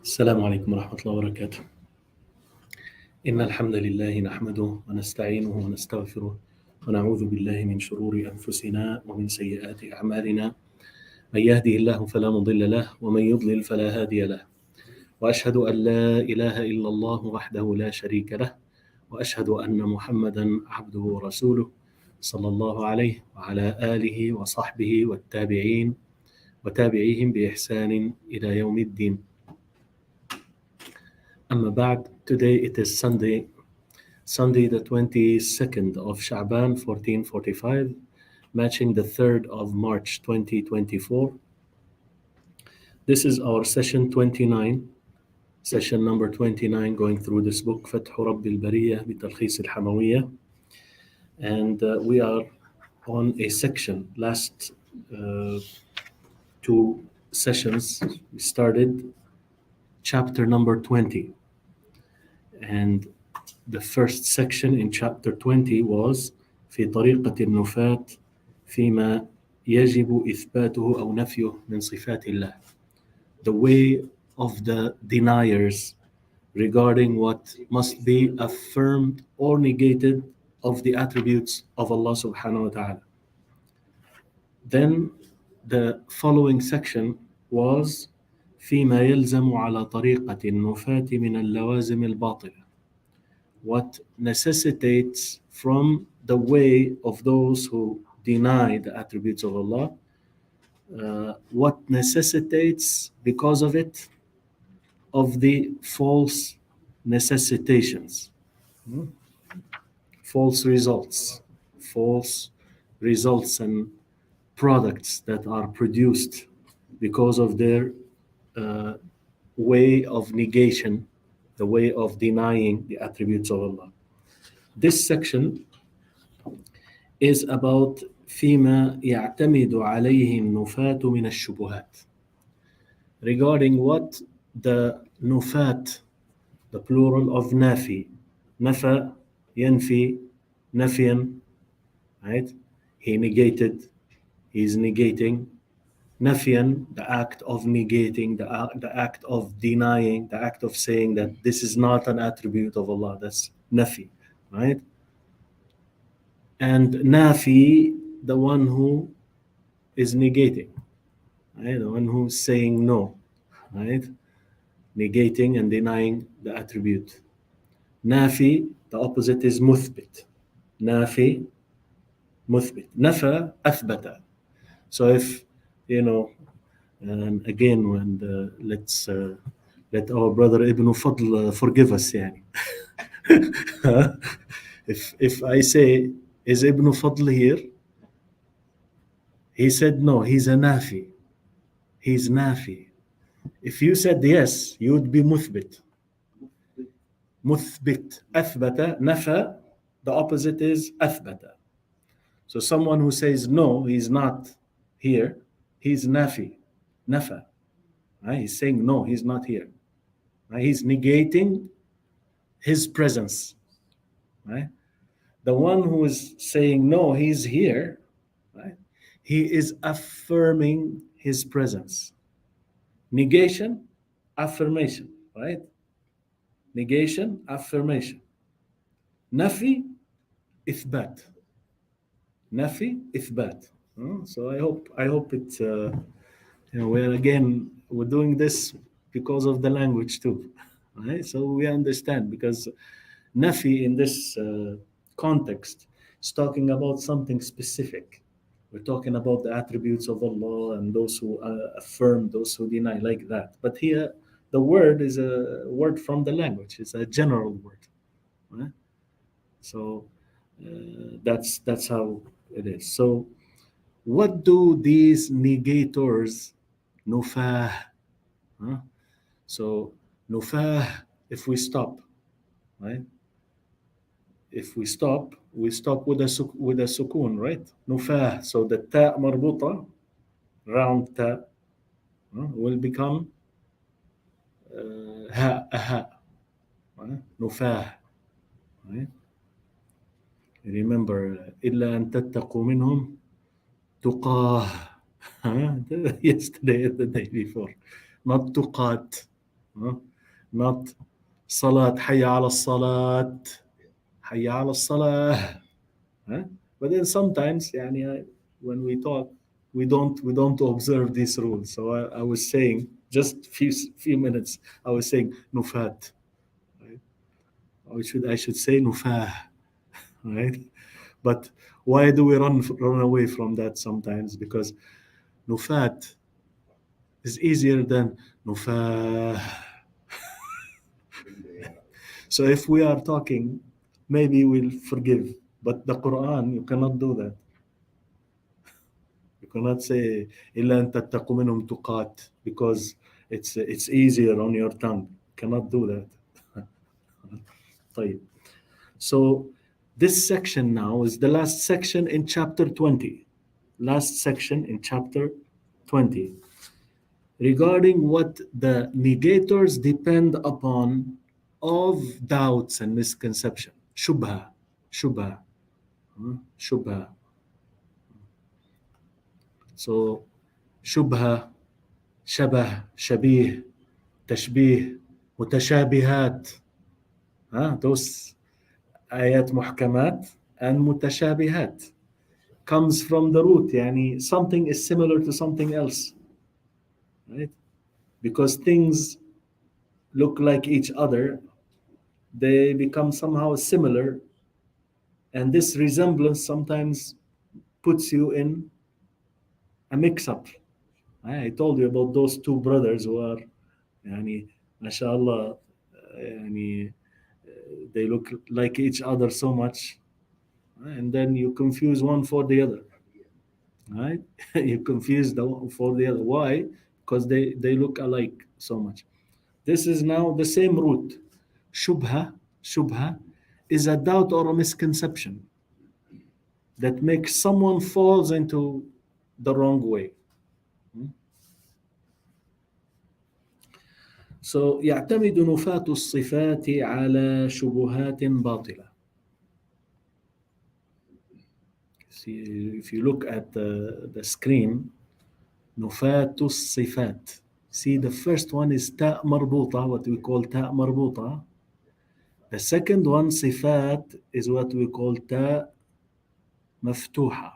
السلام عليكم ورحمة الله وبركاته. إن الحمد لله نحمده ونستعينه ونستغفره ونعوذ بالله من شرور أنفسنا ومن سيئات أعمالنا. من يهده الله فلا مضل له ومن يضلل فلا هادي له. وأشهد أن لا إله إلا الله وحده لا شريك له، وأشهد أن محمدا عبده ورسوله صلى الله عليه وعلى آله وصحبه والتابعين وتابعيهم بإحسان إلى يوم الدين. Amma ba'd, today it is Sunday the 22nd of Shabaan 1445, matching the 3rd of March 2024. This is our session number 29, going through this book, البرية بتلخيص الحموية. And we are on a section. Last two sessions, we started chapter number 20. And the first section in chapter 20 was في طريقة النفاة فيما يجب إثباته أو نفيه من صفات الله. The way of the deniers regarding what must be affirmed or negated of the attributes of Allah subhanahu wa ta'ala. Then the following section was فيما يلزم على طريقة النفاة من اللوازم الباطلة. What necessitates from the way of those who deny the attributes of Allah, what necessitates because of it of the false necessitations, false results and products that are produced because of their way of negation, the way of denying the attributes of Allah. This section is about فيما يعتمد عليه النفاة من الشبهات, regarding what the nufat, the plural of nafi, nafa, yanfi, nafiyan, right? He negated, he's negating. Nafiyan, the act of negating, the act of denying, the act of saying that this is not an attribute of Allah. That's nafi, right? And nafi, the one who is negating, right? The one who's saying no, right? Negating and denying the attribute. Nafi, the opposite is muthbit. Nafi, muthbit. Nafa, athbata. So if and again, when let's let our brother Ibn Fadl forgive us, yani. If I say, is Ibn Fadl here? He said no, he's a nafi. He's nafi. If you said yes, you would be muthbit. Muthbit, athbata, nafa, the opposite is athbata. So someone who says no, he's not here, he's nafi, nafa. Right? He's saying no, he's not here. Right? He's negating his presence. Right? The one who is saying no, he's here. Right? He is affirming his presence. Negation, affirmation. Right? Negation, affirmation. Nafi, ithbat. Nafi, ithbat. So I hope it. We're doing this because of the language too, right? So we understand, because nafi in this context is talking about something specific. We're talking about the attributes of Allah and those who affirm, those who deny, like that. But here, the word is a word from the language. It's a general word, right? So that's how it is. So what do these negators, nufah? So nufah, if we stop, right? If we stop with a sukun, right? Nufah. So the ta marbuta, round ta, will become ha, a ha, right? Nufah, right? Remember, إلا أن تتقوا منهم تقاه. Yesterday and the day before, not tuqat, Not salat, hayya ala salat, hayya ala salah. But then sometimes, when we talk, we don't observe these rules. So I was saying just few minutes. I was saying nufat, right? I should say nufah, right? But why do we run away from that sometimes? Because nufat is easier than nufah. So if we are talking, maybe we'll forgive. But the Quran, you cannot do that. You cannot say إلا أن تتقوا منهم تقات, because it's easier on your tongue. You cannot do that. طيب. So this section now is the last section in chapter 20. Last section in chapter 20. Regarding what the negators depend upon of doubts and misconception. Shubha. Shubha. Shubha. So shubha, shabah, shabih, tashbih, mutashabihat. Those ayat muhkamat and mutashabihat comes from the root. Something is similar to something else. Right? Because things look like each other, they become somehow similar, and this resemblance sometimes puts you in a mix-up. I told you about those two brothers who are, mashallah, they look like each other so much, and then you confuse one for the other, right? You confuse the one for the other. Why? Because they look alike so much. This is now the same root. Shubha is a doubt or a misconception that makes someone falls into the wrong way. So يعتمد نفاة الصفات على شبهات باطلة. See, if you look at the screen, نفاة الصفات. See, the first one is تاء مربوطة, what we call تاء مربوطة. The second one, صفات, is what we call تاء مفتوحة.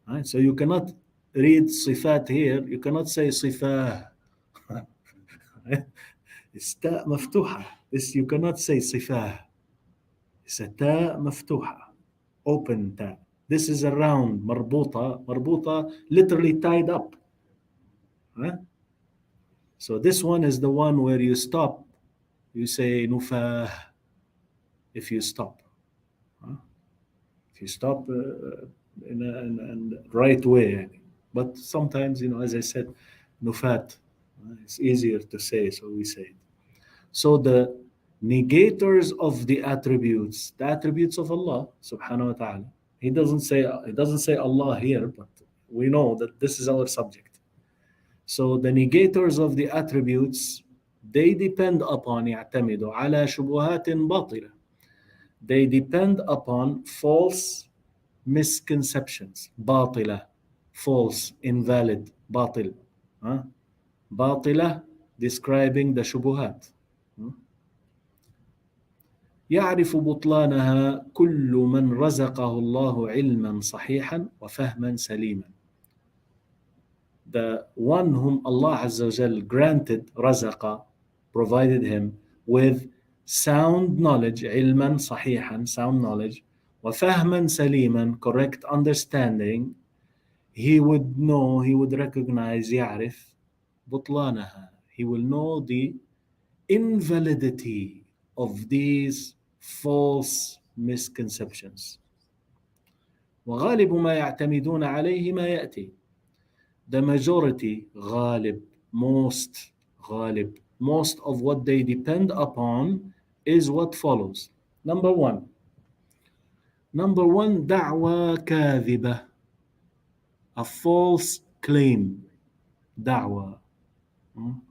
Right? So you cannot read صفات here. You cannot say صفاه. It's تاء مفتوحة. This you cannot say صفاه. It's a تاء مفتوحة. Open تاء. This is a round مربوطة. مربوطة, literally tied up. Huh? So this one is the one where you stop. You say نفاه if you stop. If you stop in a right way. But sometimes, as I said, nufat, it's easier to say, so we say it. So the negators of the attributes of Allah subhanahu wa ta'ala, he doesn't say Allah here, but we know that this is our subject. So the negators of the attributes, they depend upon يعتمدوا على شبهات باطلة. They depend upon false misconceptions. باطلة, false, invalid, باطل. باطلة, describing the شبهات. يعرف بطلانها كل من رزقه الله علما صحيحا وفهما سليما. The one whom Allah Azza wa Jal granted, رزق, provided him with sound knowledge, علما صحيحا, sound knowledge, وفهما سليما, correct understanding, he would know, he would recognize, يعرف بطلانها, he will know the invalidity of these false misconceptions. وغالب ما يعتمدون عليه ما يأتي. The majority, غالب, most of what they depend upon is what follows. Number one, دعوة كاذبة, a false claim. دعوة,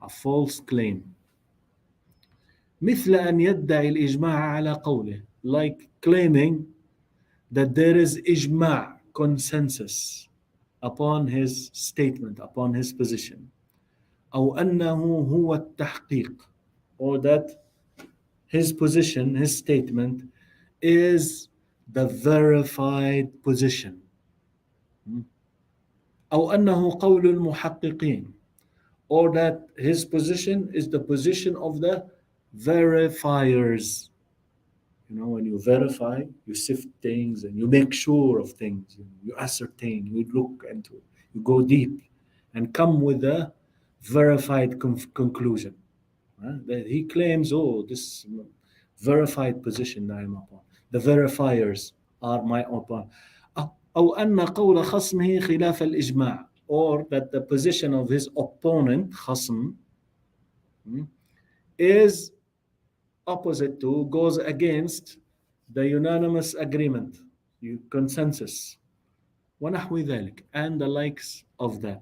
a false claim. مثل أن يدعي الإجماع على قوله, like claiming that there is إجماع, consensus, upon his statement, upon his position. أو أنه هو التحقيق, or that his position, his statement is the verified position. أو أنه قول المحققين, or that his position is the position of the verifiers. You know, when you verify, you sift things and you make sure of things, you ascertain, you look into it, you go deep and come with a verified conclusion. That he claims, oh, this verified position that I'm upon. The verifiers are my upon. أو أن قول خصمه خلاف الإجماع, or that the position of his opponent, خصم, is opposite to, goes against the unanimous agreement, consensus, ونحو ذلك, and the likes of that.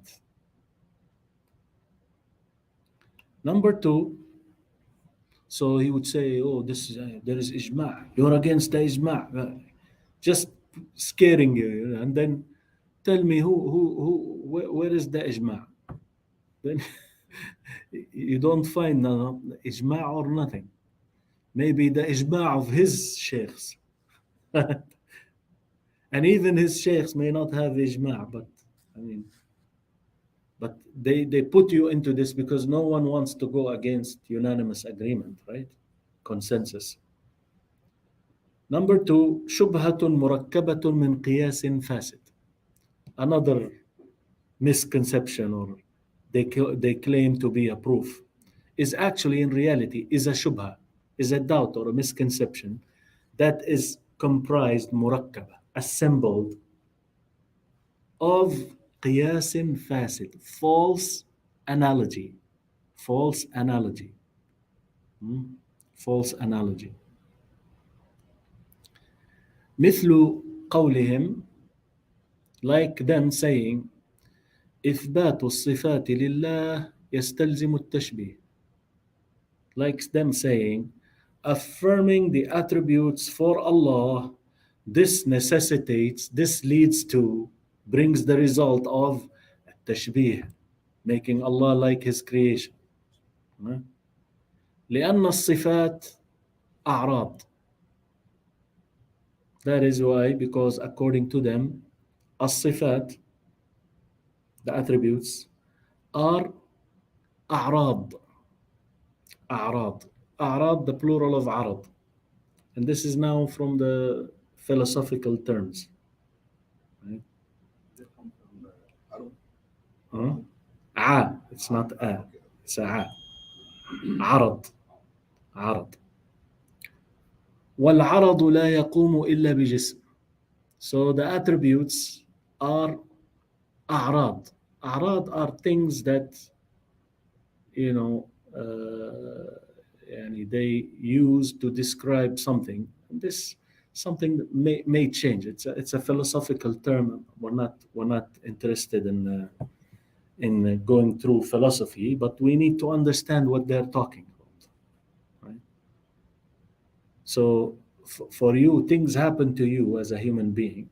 Number two, so he would say, oh, this is there is ijma', you're against the ijma', just scaring you, and then tell me where is the ijma'? Then you don't find ijma' or nothing. Maybe the ijma' of his sheikhs. And even his sheikhs may not have ijma', but I mean, but they put you into this because no one wants to go against unanimous agreement, right? Consensus. Number two, شبهة مركبة من قياس فاسد. Another misconception, or they claim to be a proof, is actually in reality is a shubha, is a doubt or a misconception that is comprised, murakkaba, assembled of قياس فاسد, false analogy, false analogy, false analogy. مثل قولهم, like them saying, إثبات الصفات لله يستلزم التشبيه. Like them saying, affirming the attributes for Allah, this necessitates, this leads to, brings the result of tashbih, making Allah like his creation. لأن الصفات أعراض. That is why, because according to them, الصفات, the attributes, are أعراض. أعراض. أعراض, the plural of عرض. And this is now from the philosophical terms. Right? It's not a, it's a عرض. عرض. والعرض لا يقوم إلا بجسم. So the attributes are أعراض. أعراض are things that, you know, they use to describe something. This something that may change. It's a philosophical term. We're not interested in going through philosophy, but we need to understand what they're talking about, right? So for you, things happen to you as a human being.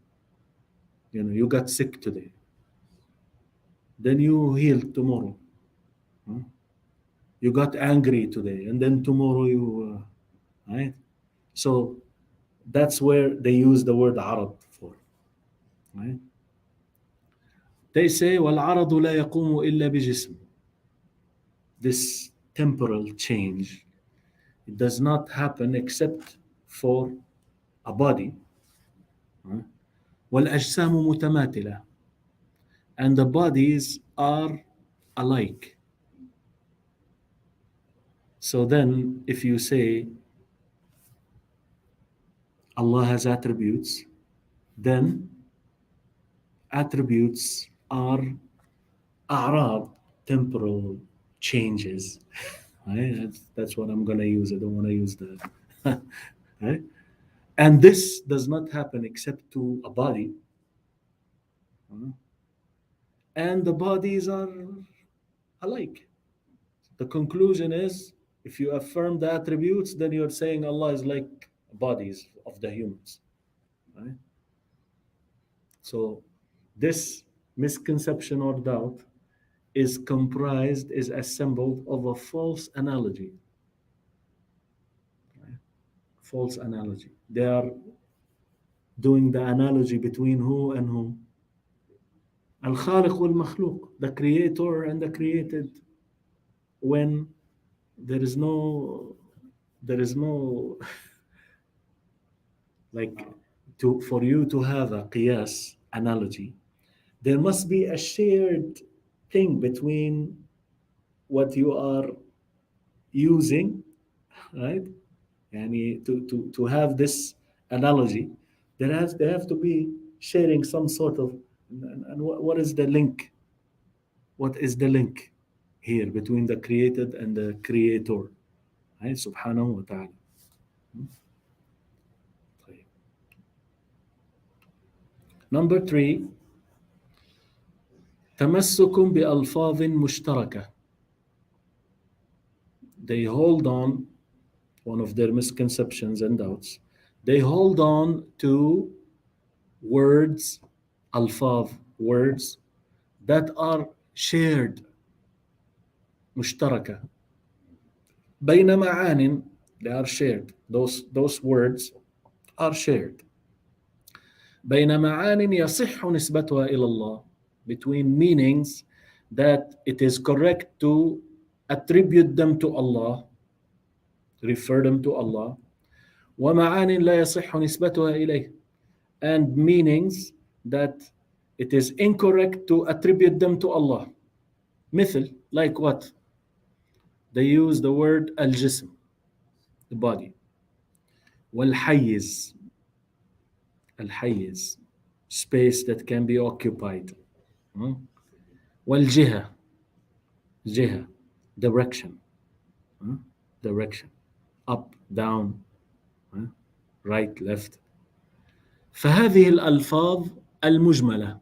You know, you got sick today, then you heal tomorrow. You got angry today, and then tomorrow you, right? So that's where they use the word عرض for, right? They say والعرض لا يقوم إلا بجسم. This temporal change, it does not happen except for a body. والأجسام متماثلة, and the bodies are alike. So then if you say Allah has attributes, then attributes are أعراض, temporal changes. Right? That's what I'm going to use. I don't want to use the right? And this does not happen except to a body. And the bodies are alike. The conclusion is, if you affirm the attributes, then you're saying Allah is like bodies of the humans. Right? So this misconception or doubt is comprised, is assembled of a false analogy. false analogy. They are doing the analogy between who and who? Al-Khaliq wal-Makhluq, the creator and the created, when there is no like, for you to have a qiyas analogy, there must be a shared thing between what you are using, right? And to have this analogy, they have to be sharing some sort of, and what is the link? What is the link here between the created and the creator, right? Subhanahu wa ta'ala. Number 3, تمسك بألفاظ مشتركة. They hold on, one of their misconceptions and doubts, they hold on to words, alfaz, words that are shared, مشتركة. بين معان, they are shared. Those words are shared. بين معان يصح نسبتها إلى الله, between meanings that it is correct to attribute them to Allah, refer them to Allah. ومعان لا يصح نسبتها إليه, and meanings that it is incorrect to attribute them to Allah. مثل, like what? They use the word al-jism, the body. والحيز, الحيز, space that can be occupied. والجهة, جهة, direction, direction, up, down, right, left. فهذه الألفاظ المجملة,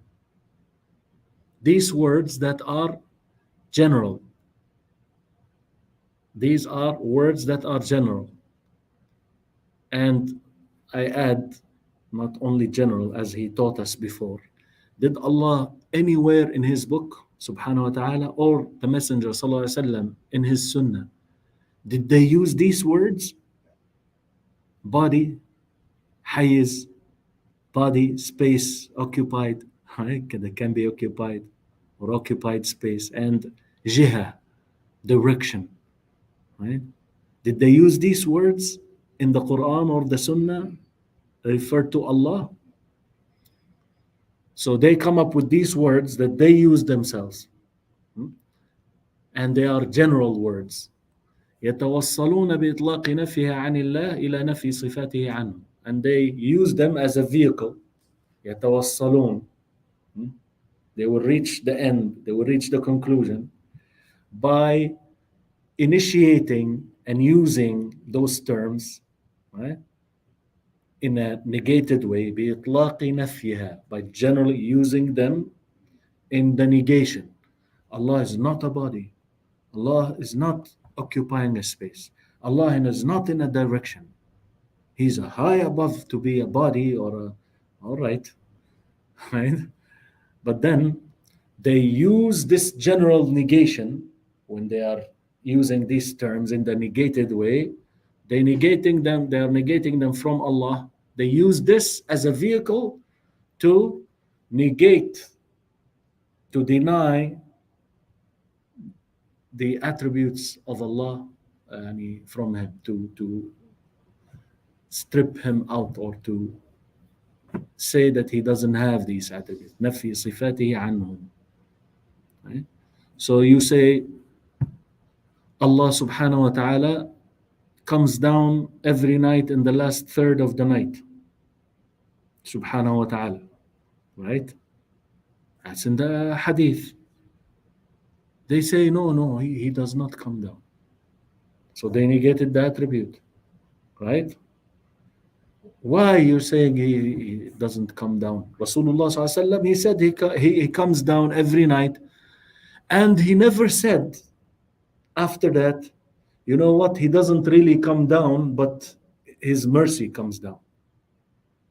these words that are general, these are words that are general. And I add, not only general, as he taught us before. Did Allah anywhere in his book, subhanahu wa ta'ala, or the Messenger sallallahu alaihi wasallam in his sunnah, did they use these words? Body, hayz, body, space, occupied, right? That can be occupied, or occupied space, and jiha, direction, right? Did they use these words in the Quran or the Sunnah refer to Allah? So they come up with these words that they use themselves, and they are general words. يتوصلون بإطلاق نفيها عن الله إلى نفي صفاته عنه, and they use them as a vehicle. يتوصلون, they will reach the end, they will reach the conclusion by initiating and using those terms, right, in a negated way, بإطلاق نفيها, by generally using them in the negation. Allah is not a body. Allah is not occupying a space. Allah is not in a direction. He's a high above to be a body or a, all right, right? But then they use this general negation when they are using these terms in the negated way. They are negating them from Allah. They use this as a vehicle to negate, to deny the attributes of Allah from him, to strip him out, or to say that he doesn't have these attributes. نفي صفاته عنه. Right? So you say Allah subhanahu wa ta'ala comes down every night in the last third of the night. Subhanahu wa ta'ala. Right? That's in the hadith. They say, no, he does not come down. So they negated the attribute. Right? Why you're saying he doesn't come down? Rasulullah sallallahu alaihi wasallam, he said he comes down every night. And he never said after that, you know what, he doesn't really come down, but his mercy comes down.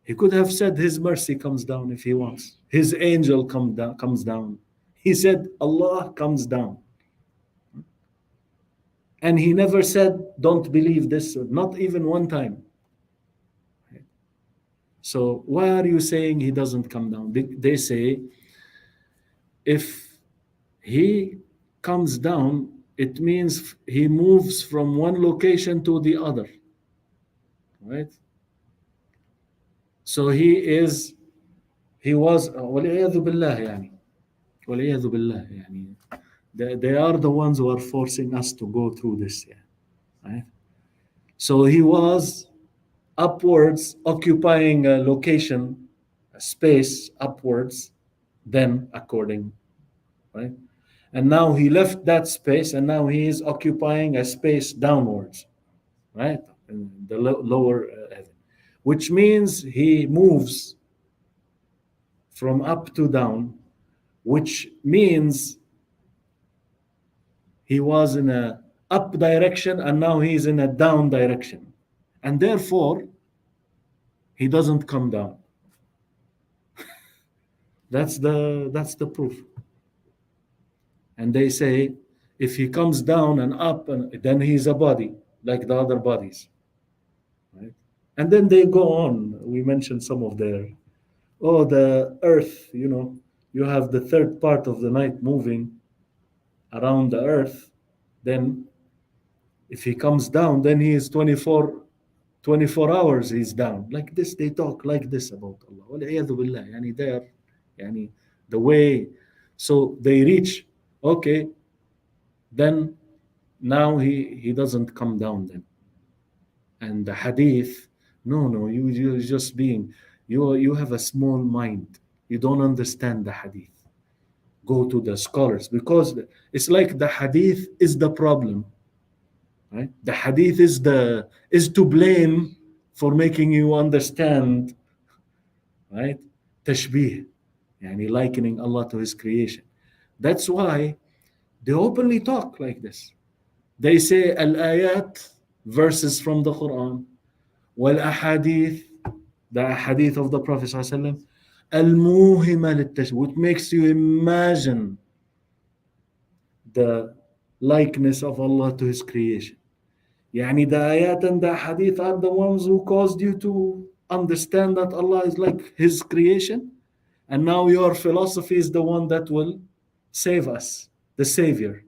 He could have said his mercy comes down if he wants. His angel comes down. He said Allah comes down. And he never said, don't believe this, not even one time. So why are you saying he doesn't come down? They say if he comes down, it means he moves from one location to the other, right? So he was والعياذ بالله يعني والعياذ بالله يعني they are the ones who are forcing us to go through this, yeah, right? So he was upwards, occupying a location, a space upwards, then according, right? And now he left that space and now he is occupying a space downwards, right? In the lower heaven, which means he moves from up to down, which means he was in a up direction and now he is in a down direction. And therefore, he doesn't come down. That's the proof. And they say if he comes down and up, then he's a body like the other bodies, right? And then they go on. We mentioned some of their, the earth, you have the third part of the night moving around the earth. Then if he comes down, then he is 24 hours he's down. Like this, they talk like this about Allah. وَالْعِيَاذُ بِاللَّهِ. Yani they are, yani the way, so they reach, okay, then now he doesn't come down then. And the hadith, no, you're just you have a small mind. You don't understand the hadith. Go to the scholars, because it's like the hadith is the problem, right? The hadith is to blame for making you understand, right? Tashbih, yani likening Allah to His creation. That's why they openly talk like this. They say al-ayat, verses from the Quran, wal-ahadith, the ahadith of the Prophet ﷺ, al-muhima lit-tashbih, which makes you imagine the likeness of Allah to His creation. Yani the ayat and the hadith are the ones who caused you to understand that Allah is like His creation, and now your philosophy is the one that will save us, the savior,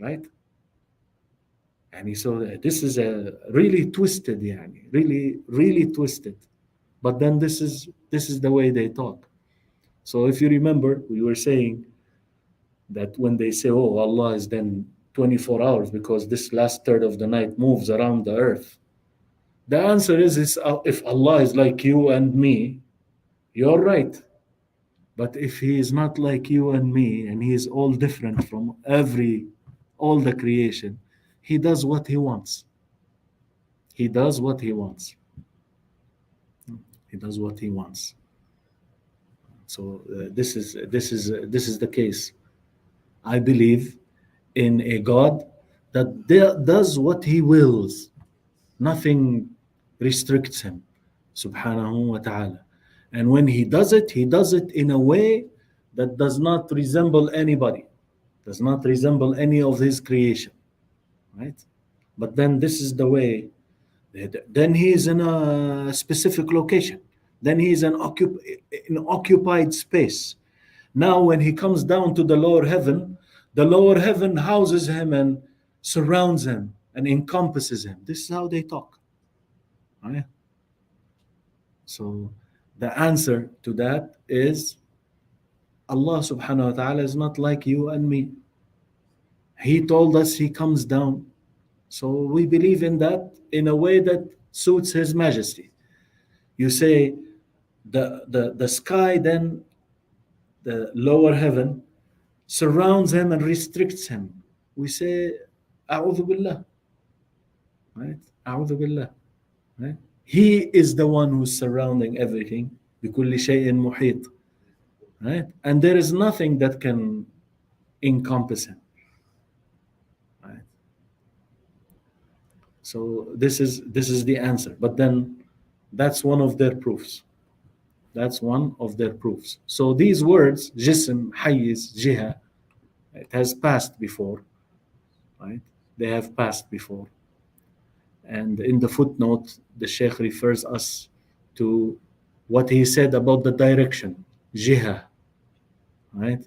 right? And so this is a really twisted, yani, really twisted. But then this is the way they talk. So if you remember, we were saying that when they say, oh, Allah is then 24 hours because this last third of the night moves around the earth, the answer is if Allah is like you and me, you're right. But if He is not like you and me, and He is all different from all the creation, He does what He wants. He does what He wants. He does what He wants. So this is the case. I believe in a God that does what He wills. Nothing restricts Him, subhanahu wa ta'ala. And when He does it in a way that does not resemble anybody, does not resemble any of His creation, right? But then this is the way. Then He is in a specific location. Then He is in occupied space. Now when He comes down to the lower heaven houses Him and surrounds Him and encompasses Him. This is how they talk. Right? So the answer to that is Allah subhanahu wa ta'ala is not like you and me. He told us He comes down. So we believe in that in a way that suits His majesty. You say the sky, then the lower heaven surrounds Him and restricts Him. We say, A'udhu Billah. Right? A'udhu Billah. Right? He is the one who's surrounding everything. بِكُلِّ شَيْءٍ مُحِيطٍ. Right? And there is nothing that can encompass Him. Right? So this is the answer. But then that's one of their proofs. That's one of their proofs. So these words, jism, hayyiz, jiha, it has passed before. Right? They have passed before. And in the footnote, the Sheikh refers us to what he said about the direction, jiha, right?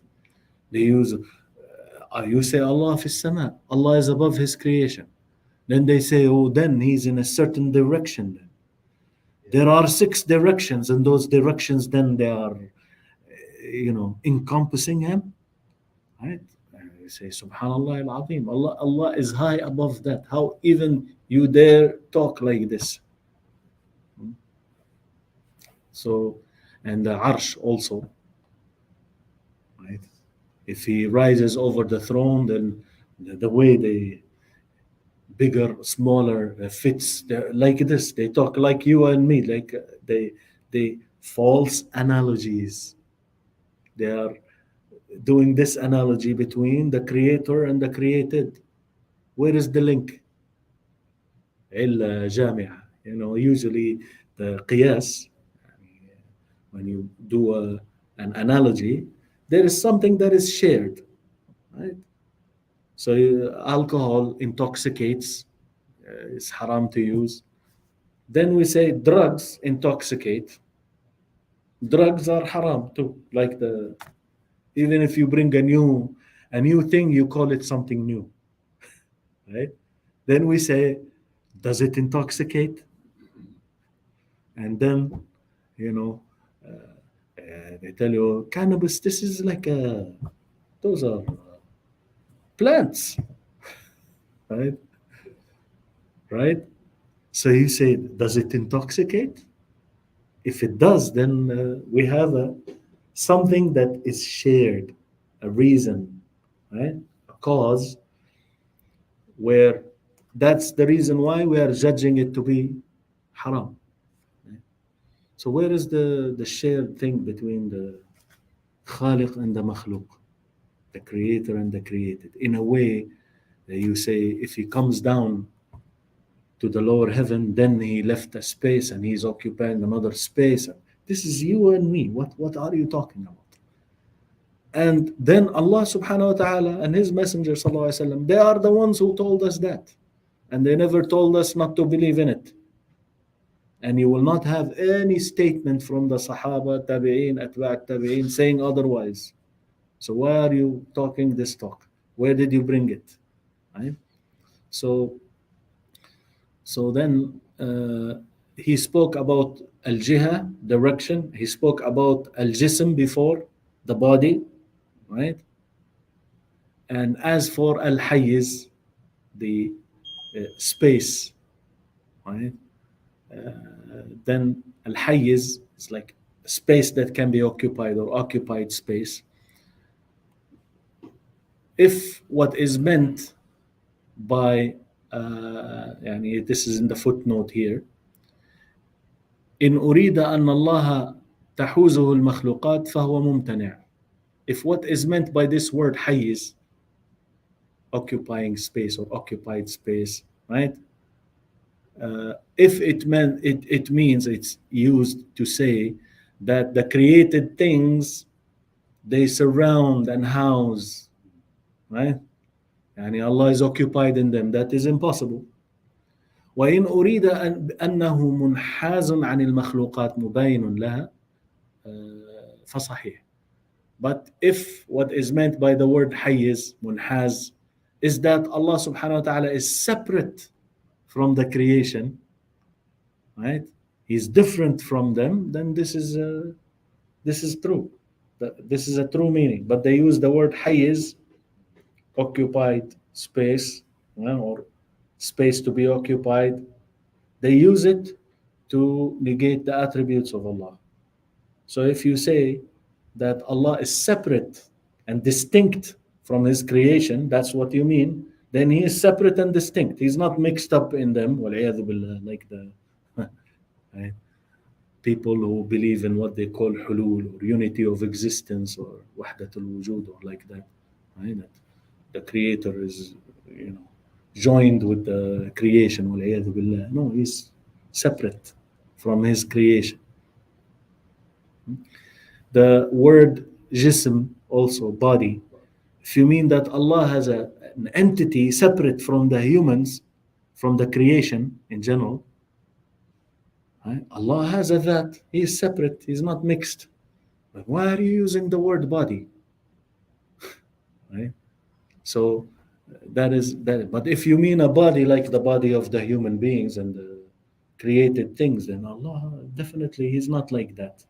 They use, you say Allah fi sama, Allah is above his creation. Then they say, oh, then he's in a certain direction. Then there are 6 directions, and those directions then they are, encompassing him, right? And you say, Subhanallah al-Azim, Allah is high above that. How even you dare talk like this? So, and the Arsh also, right? If he rises over the throne, then the way they bigger, smaller, fits, like this. They talk like you and me, like they false analogies. They are doing this analogy between the creator and the created. Where is the link? جامعة. Usually the qiyas, when you do an analogy, there is something that is shared, right? So alcohol intoxicates, it's haram to use. Then we say drugs intoxicate. Drugs are haram too. Like even if you bring a new thing, you call it something new, right? Then we say, does it intoxicate? And then, they tell you cannabis. This is like those are plants, right? Right? So you say, does it intoxicate? If it does, then we have something that is shared, a reason, right? A cause, where that's the reason why we are judging it to be haram. Right? So where is the shared thing between the khaliq and the makhluk, the creator and the created? In a way, you say, if he comes down to the lower heaven, then he left a space and he's occupying another space. This is you and me. What are you talking about? And then Allah subhanahu wa ta'ala and his messenger sallallahu alaihi wasallam, they are the ones who told us that. And they never told us not to believe in it. And you will not have any statement from the Sahaba, Tabi'een, Atba' Tabi'een saying otherwise. So why are you talking this talk? Where did you bring it? Right? So then he spoke about al-jiha, direction. He spoke about al-jism before, the body, right? And as for al-hayyiz, the space, right? Then al-hayyiz is like a space that can be occupied or occupied space. If what is meant by this is in the footnote here, إن أريد أن الله تحوزه المخلوقات فهو ممتنع. If what is meant by this word حيز, occupying space or occupied space, right? If it means it's used to say that the created things, they surround and house, right? Yani Allah is occupied in them. That is impossible. وإن أريد أنه منحاز عن المخلوقات مباين لها فصحيح. But if what is meant by the word حيز, منحاز, is that Allah subhanahu wa ta'ala is separate from the creation, right? He's different from them, then this is true. This is a true meaning. But they use the word حيز, occupied space, or space to be occupied. They use it to negate the attributes of Allah. So if you say that Allah is separate and distinct from his creation, that's what you mean, then he is separate and distinct. He's not mixed up in them, like the right? People who believe in what they call hulul, or unity of existence, or wahdatul wujud, or like that, right? That the creator is, joined with the creation. No, he's separate from his creation. The word jism, also body, if you mean that Allah has an entity separate from the humans, from the creation in general, Right? Allah has a that. He is separate. He's not mixed. But why are you using the word body? Right? So that is that. But if you mean a body like the body of the human beings and the created things, then Allah definitely He's not like that.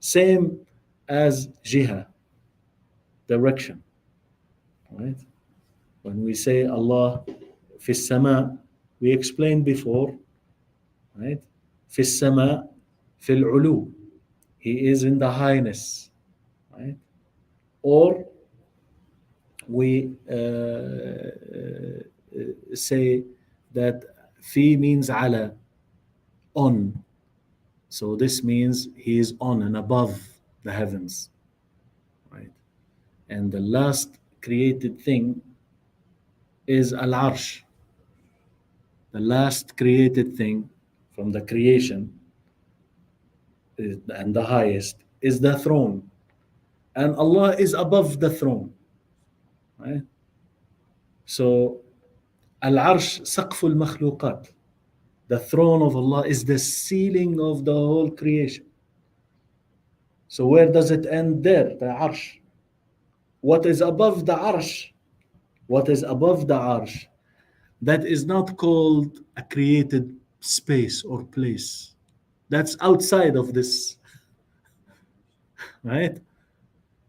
Same as jiha, direction. Right? When we say Allah fi sama, we explained before, right? Fi sama, fil ulu. He is in the highness, right? Or we say that fi means ala, on. So this means he is on and above the heavens, right? And the last created thing is al-arsh. The last created thing from the creation and the highest is the throne. And Allah is above the throne, right? So al-arsh saqf al-makhluqat. The throne of Allah is the ceiling of the whole creation. So where does it end there? The arsh. What is above the arsh? What is above the arsh? That is not called a created space or place. That's outside of this, right?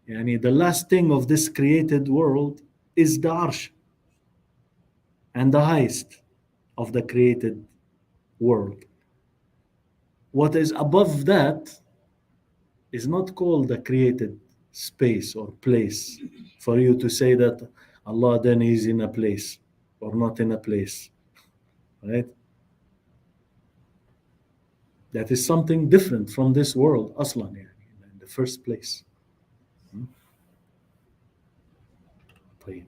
Yani the last thing of this created world is the arsh, and the highest of the created world. What is above that is not called a created space or place for you to say that Allah then is in a place or not in a place, right? That is something different from this world, aslan, in the first place. طيب.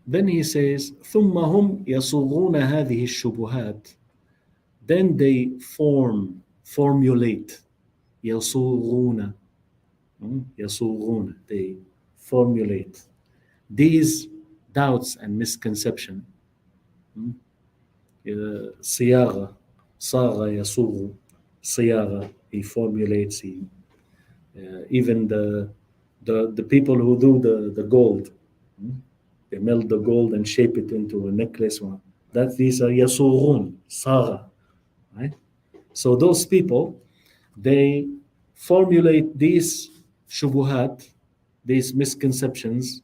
Then he says, ثم هم يصوغون هذه الشبهات. Then they formulate. يصوغون. يصوغون. They formulate these doubts and misconception. صياغة. صاغ يصوغ. صياغة. He formulates. Even the people who do the gold. They melt the gold and shape it into a necklace. That these are yasughun, saga, right? So those people, they formulate these shubuhat, these misconceptions,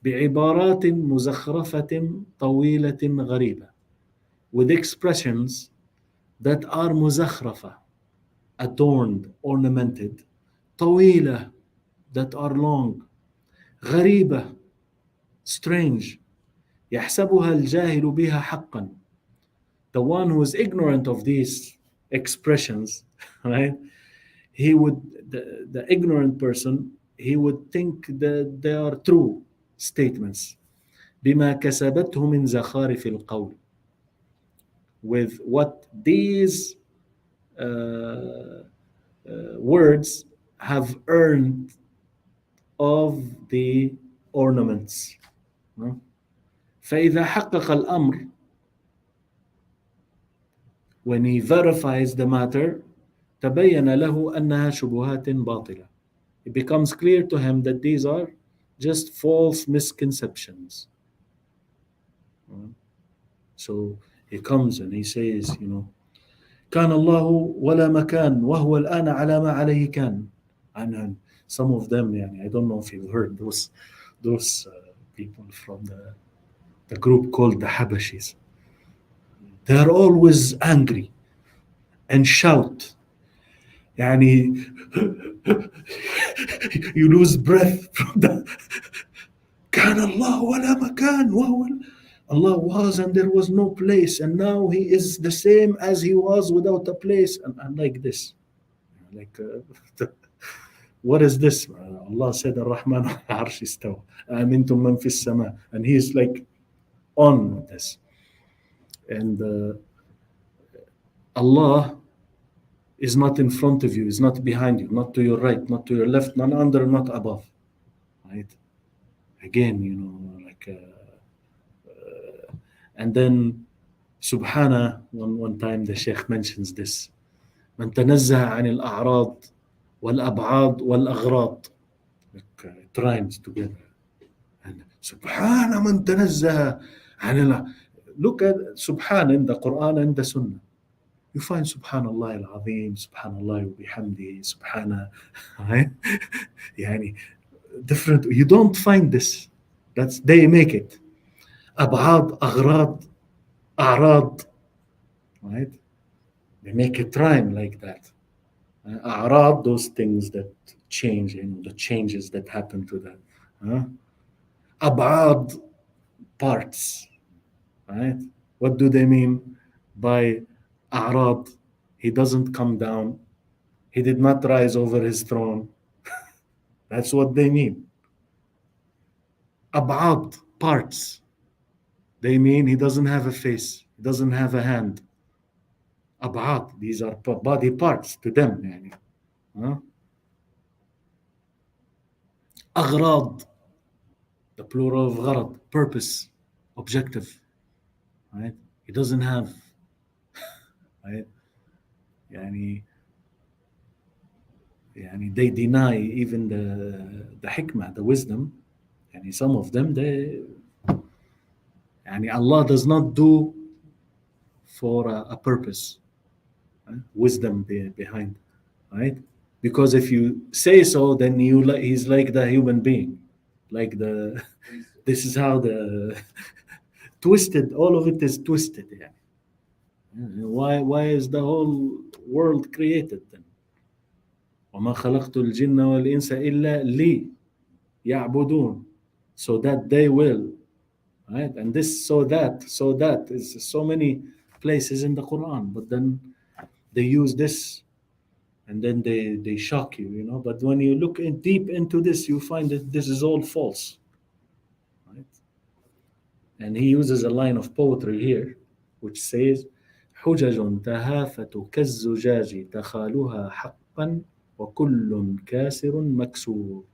بعبارات مزخرفة طويلة غريبة, with expressions that are مزخرفة, adorned, ornamented, طويلة, that are long, غريبة, strange. يحسبها الجاهل بها حقا. The one who is ignorant of these expressions, right? He would, the ignorant person, he would think that they are true statements. بما كسبته من زخارف القول. With what these words have earned of the ornaments. فإذا حقق الأمر, when he verifies the matter, تبين له أنها شبهات باطلة. It becomes clear to him that these are just false misconceptions. So he comes and he says, كان الله ولا مكان وهو الآن على ما عليه كان. And some of them, I don't know if you've heard those people from the group called the Habashis. They are always angry and shout. You lose breath from the كان الله ولا مكان وهو Allah was and there was no place, and now he is the same as he was without a place, and like this. What is this? Allah said Ar-Rahman al-Arsh istawa amintum man fi as-sama, and he is like on this. And Allah is not in front of you, is not behind you, not to your right, not to your left, not under, not above. Right? Again, And then Subhana, one time the Sheikh mentions this. من تنزه عن الأعراض والأبعاد والأغراض. It rhymes together. And Subhana من تنزه عن Look at Subhana in the Quran and the Sunnah. You find Subhanallah al-Azim, Subhanallah wa bihamdi, Subhana, right? يعني different. You don't find this. That's they make it. أبعاد, أغراض, أعراض, right? They make it rhyme like that. أعراض, those things that change, the changes that happen to that. أبعاد, parts, right? What do they mean by أعراض? He doesn't come down. He did not rise over his throne. That's what they mean. أبعاد, parts. They mean he doesn't have a face. He doesn't have a hand. أبعاد, these are body parts to them. يعني. أغراض, the plural of غرض, purpose, objective. Right? He doesn't have. Right? يعني they deny even the hikmah, the wisdom. And some of them, Allah does not do for a purpose. Right? Wisdom behind, right? Because if you say so, then he's like the human being, like this is how the twisted. All of it is twisted. Yeah. Why is the whole world created then? وما خلقت الجن والإنس إلا ليعبدون, so that they will, right? And this so that is so many places in the Quran, but then they use this and then they shock you, but when you look deep into this, you find that this is all false, right? And he uses a line of poetry here which says حجج تهافت كالزجاج تخالها حقا وكل كاسر مكسور.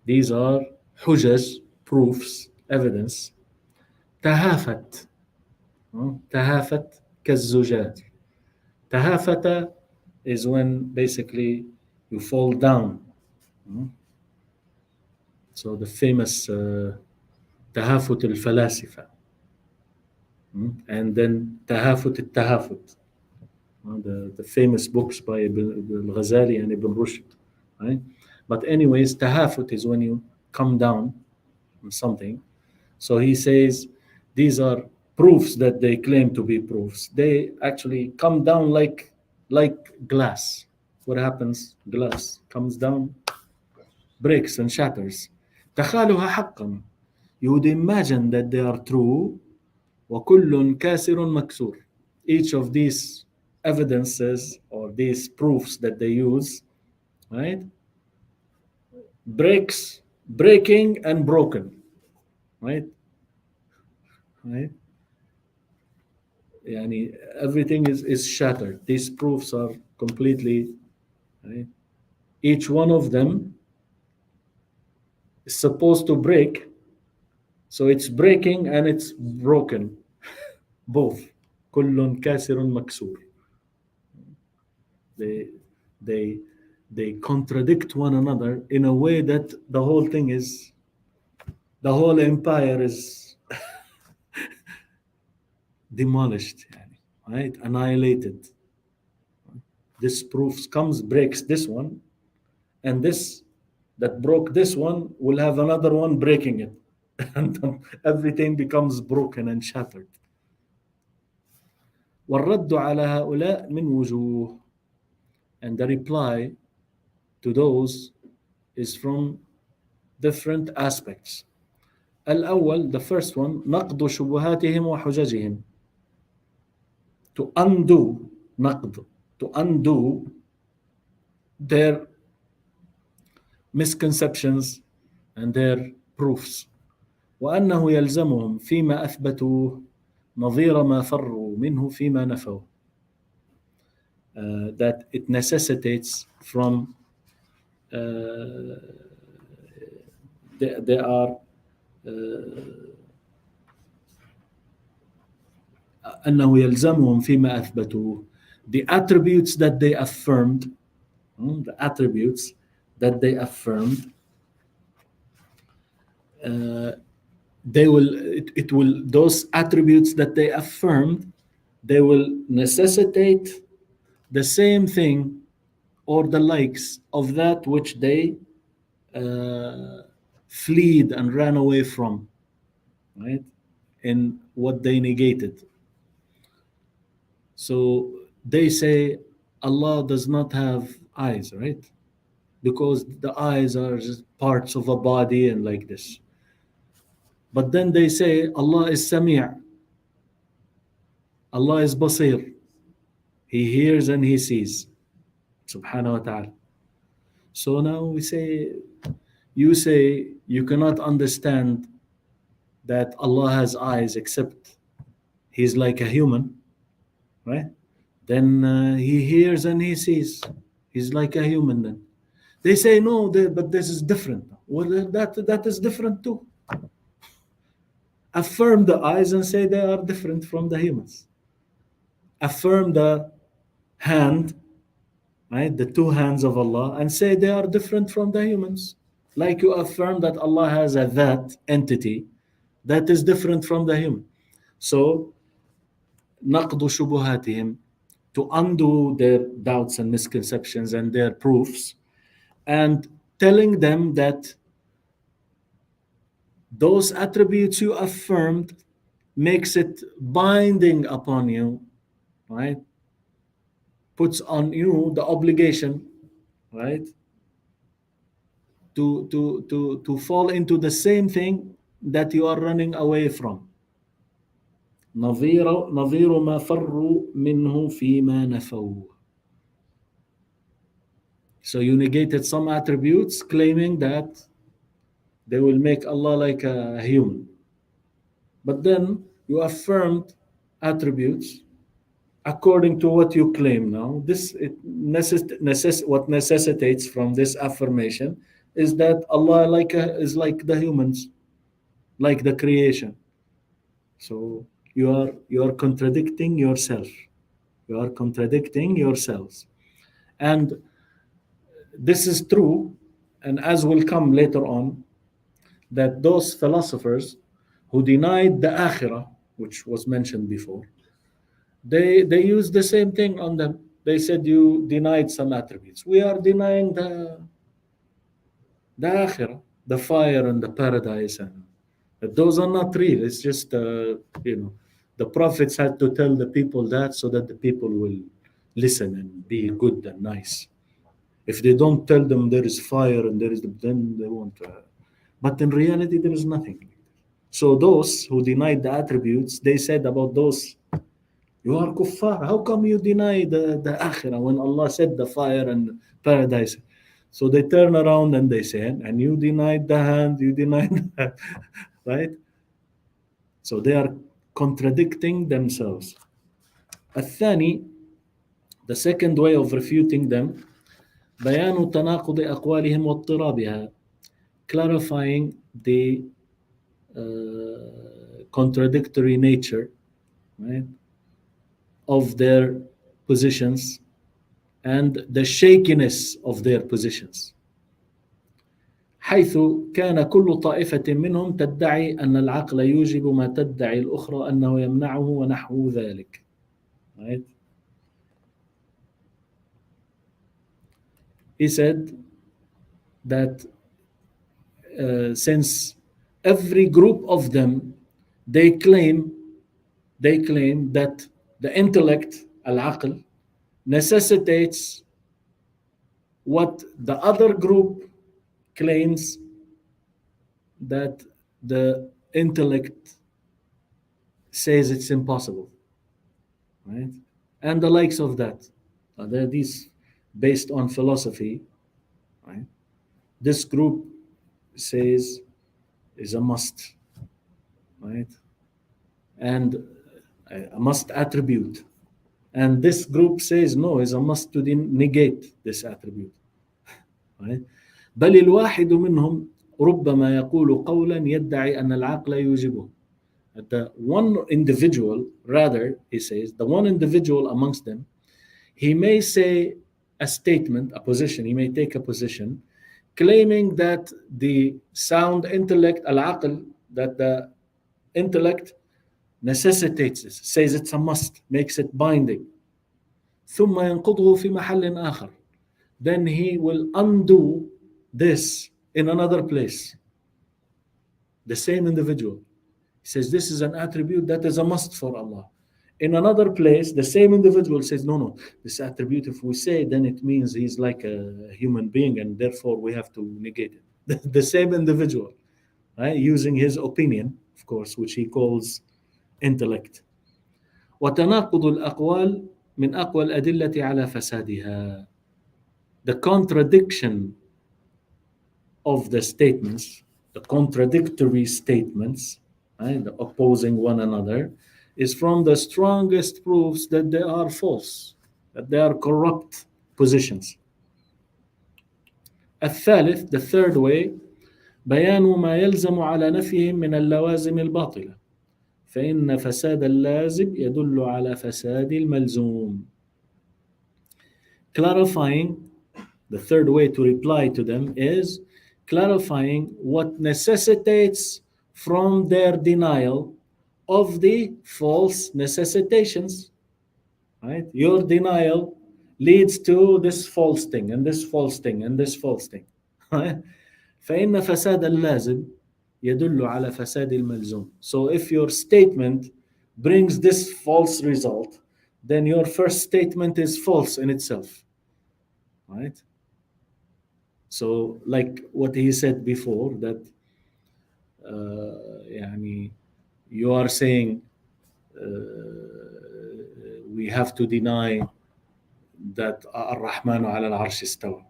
These are حجج, proofs, evidence. تهافت تهافت كالزجاج. تهافت is when basically you fall down. So the famous تهافت الفلاسفة, and then تهافت التهافت, the famous books by al-Ghazali and Ibn Rushd, right? But anyways, tahafut is when you come down on something. So he says these are proofs that they claim to be proofs. They actually come down like glass. What happens? Glass comes down, breaks and shatters. تخالها حقا. You would imagine that they are true. وكل كاسر مكسور. Each of these evidences or these proofs that they use, right, breaking and broken, right? Everything is shattered. These proofs are completely, right? Each one of them is supposed to break, so it's breaking and it's broken, both. كل كاسر مكسور. They contradict one another in a way that the whole empire is demolished, right? Annihilated. This proofs comes, breaks this one, and this that broke this one will have another one breaking it, and everything becomes broken and shattered. والرد على هؤلاء من وجوه, and the reply to those is from different aspects. الأول, the first one, نقد شبهاتهم وحججهم. To undo, نقد, to undo their misconceptions and their proofs. وأنه يلزمهم فيما أثبتوه نظير ما فروا منه فيما نفوا. That it necessitates from they are أنه يلزمهم فيما أثبتوه. The attributes that they affirmed, the attributes that they affirmed, they will, it will, those attributes that they affirmed, they will necessitate the same thing or the likes of that which they fled and ran away from, right? In what they negated. So they say Allah does not have eyes, right? Because the eyes are just parts of a body and like this. But then they say Allah is Sami', Allah is Basir. He hears and He sees. Subhanahu wa ta'ala. So now we say, you say you cannot understand that Allah has eyes except He's like a human, right? Then He hears and He sees. He's like a human then. They say no, but this is different. Well, that is different too. Affirm the eyes and say they are different from the humans. Affirm the hand, right? The two hands of Allah, and say they are different from the humans. Like you affirm that Allah has a that entity that is different from the human. So, نقض شبهاتهم, to undo their doubts and misconceptions and their proofs, and telling them that those attributes you affirmed makes it binding upon you, right? Puts on you the obligation, right? To fall into the same thing that you are running away from. نظير ما فروا منه فيما نفوا. So you negated some attributes, claiming that they will make Allah like a human. But then you affirmed attributes according to what you claim now. This what necessitates from this affirmation is that Allah is like the humans, like the creation. So you are contradicting yourself. You are contradicting yourselves. And this is true, and as will come later on, that those philosophers who denied the akhirah, which was mentioned before, they use the same thing on them. They said you denied some attributes. We are denying the akhirah, the fire and the paradise, and those are not real. It's just the prophets had to tell the people that so that the people will listen and be good and nice. If they don't tell them there is fire and then they won't. But in reality, there is nothing. So those who denied the attributes, they said about those, you are kuffar. How come you deny the akhirah when Allah said the fire and paradise? So they turn around and they say, and you denied the hand, you denied that, right? So they are contradicting themselves. الثاني, the second way of refuting them, بيان تناقض أقوالهم واضطرابها, clarifying the contradictory nature, right, of their positions and the shakiness of their positions. حيث كان كل طائفة منهم تدعي أن العقل يوجب ما تدعي الأخرى أنه يمنعه ونحو ذلك. Right? He said that since every group of them, they claim that the intellect, al-aql, necessitates what the other group claims that the intellect says it's impossible, right? And the likes of that. There are these based on philosophy, right? This group says is a must, right? And a must attribute. And this group says no, is a must to negate this attribute, right? بل الواحد منهم ربما يقول قولا يدعي أن العقل يوجبه. The one individual, rather, he says, the one individual amongst them, he may say a statement, a position, he may take a position, claiming that the sound intellect, al-aql, that the intellect necessitates this, says it's a must, makes it binding. ثم ينقضه في محل آخر. Then he will undo this in another place. The same individual. He says this is an attribute that is a must for Allah. In another place, the same individual says, no, this attribute, if we say, then it means he's like a human being and therefore we have to negate it. The same individual, right? Using his opinion, of course, which he calls intellect. وتناقض الأقوال من أقوى الأدلة على فسادها. The contradiction of the statements, the contradictory statements, right, the opposing one another, is from the strongest proofs that they are false, that they are corrupt positions. الثالث, the third way, بيان ما يلزم على نفيهم من اللوازم الباطلة، فإن فساد اللازم يدل على فساد الملزوم. Clarifying, the third way to reply to them is clarifying what necessitates from their denial of the false necessitations. Right? Your denial leads to this false thing and this false thing and this false thing. Right? فإن فساد اللازم يدل على فساد الملزوم. So if your statement brings this false result, then your first statement is false in itself. Right? So like what he said before, that you are saying we have to deny that Ar-Rahmanu ala al-Arsh istawa.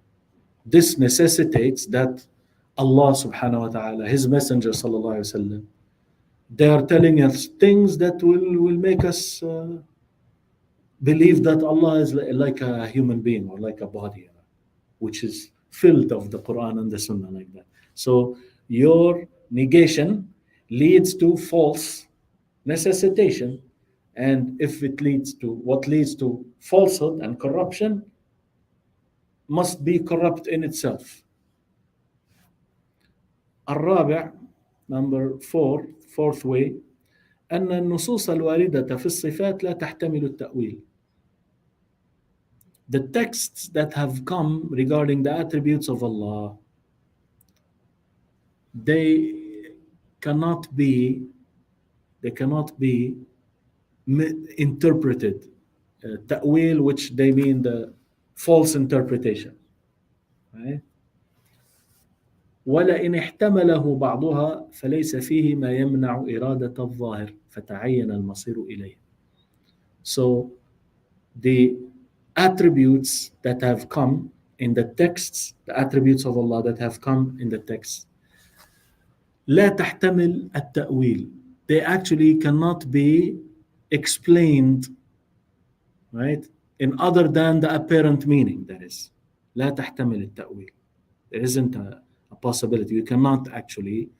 This necessitates that Allah subhanahu wa ta'ala, His Messenger sallallahu alayhi wa sallam, they are telling us things that will make us believe that Allah is like a human being or like a body, which is filled of the Quran and the Sunnah like that. So your negation leads to false necessitation, and if it leads to what leads to falsehood and corruption, must be corrupt in itself. الرابع, number fourth way, أن النصوص الواردة في الصفات لا تحتمل التأويل. The texts that have come regarding the attributes of Allah, they cannot be interpreted. Ta'wil, which they mean the false interpretation. Right? ولئن احتمله بعضها فليس فيه ما يمنع إرادة الظاهر فتعين المصير إليه. So the attributes that have come in the texts, the attributes of Allah that have come in the text, لا تحتمل التأويل. They actually cannot be explained, right, in other than the apparent meaning. That is, لا تحتمل التأويل. There isn't a possibility. You cannot actually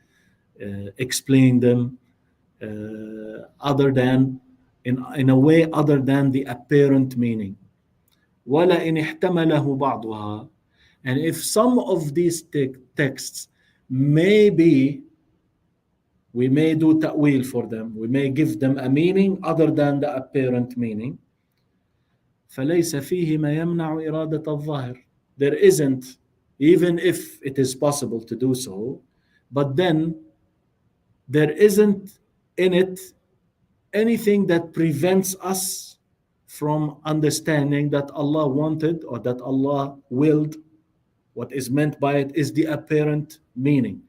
explain them other than in a way other than the apparent meaning. وَلَئِنِ احْتَمَلَهُ بَعْضُهَا. And if some of these texts may be, we may do ta'wil for them, we may give them a meaning other than the apparent meaning. فَلَيْسَ فِيهِ مَا يَمْنَعُ إِرَادَةَ الظَّاهِرِ. There isn't, even if it is possible to do so, but then there isn't in it anything that prevents us from understanding that Allah wanted or that Allah willed. What is meant by it is the apparent meaning.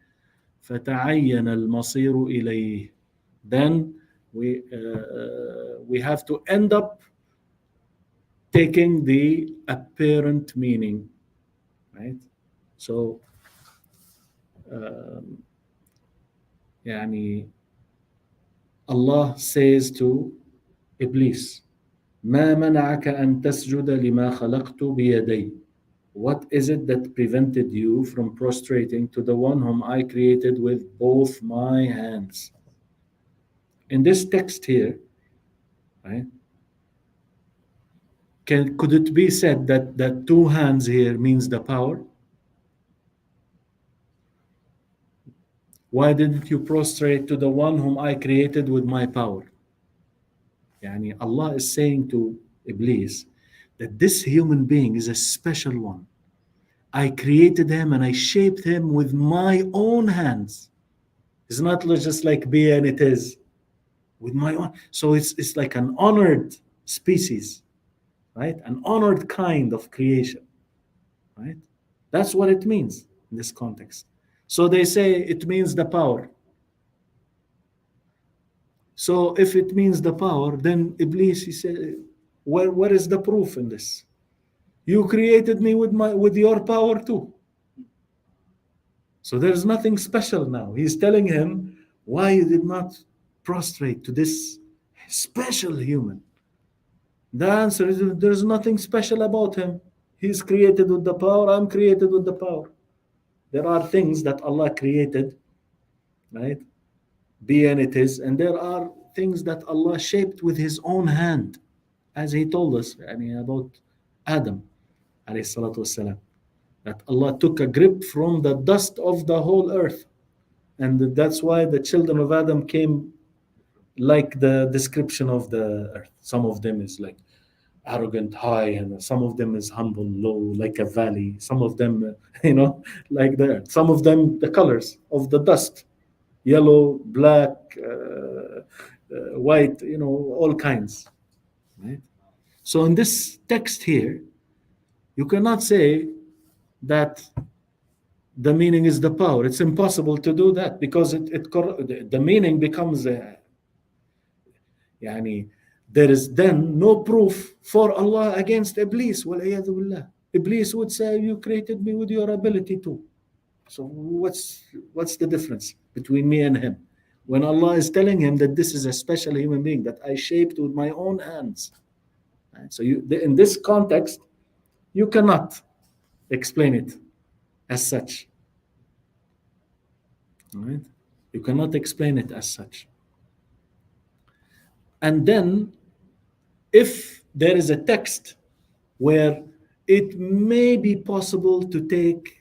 فَتَعَيَّنَ الْمَصِيرُ إِلَيْهِ. Then we have to end up taking the apparent meaning, right? So Allah says to Iblis, ما منعك أن تسجد لما خلقت بيدي. What is it that prevented you from prostrating to the one whom I created with both my hands? In this text here, right? Could it be said that that two hands here means the power? Why didn't you prostrate to the one whom I created with my power? Yani Allah is saying to Iblis that this human being is a special one. I created him and I shaped him with my own hands. It's not just like be and it is. With my own. So it's like an honored species, right? An honored kind of creation, right? That's what it means in this context. So they say it means the power. So if it means the power, then Iblis, he said, where is the proof in this? You created me with your power too. So there's nothing special now. He's telling him why you did not prostrate to this special human. The answer is there's nothing special about him. He's created with the power, I'm created with the power. There are things that Allah created, right? Be and it is, and there are things that Allah shaped with his own hand, as he told us about Adam, alayhi salatu wasalam, that Allah took a grip from the dust of the whole earth. And that's why the children of Adam came like the description of the earth. Some of them is like arrogant, high, and some of them is humble, low, like a valley. Some of them, like the earth. Some of them, the colors of the dust, yellow, black, white, all kinds. Right? So in this text here, you cannot say that the meaning is the power. It's impossible to do that because the meaning becomes there is then no proof for Allah against Iblis. وَالْعِيَاذُ بِاللَّهِ. Iblis would say, you created me with your ability too. So what's the difference between me and him? When Allah is telling him that this is a special human being that I shaped with my own hands. Right? So in this context, you cannot explain it as such. Right? You cannot explain it as such. And then, if there is a text where it may be possible to take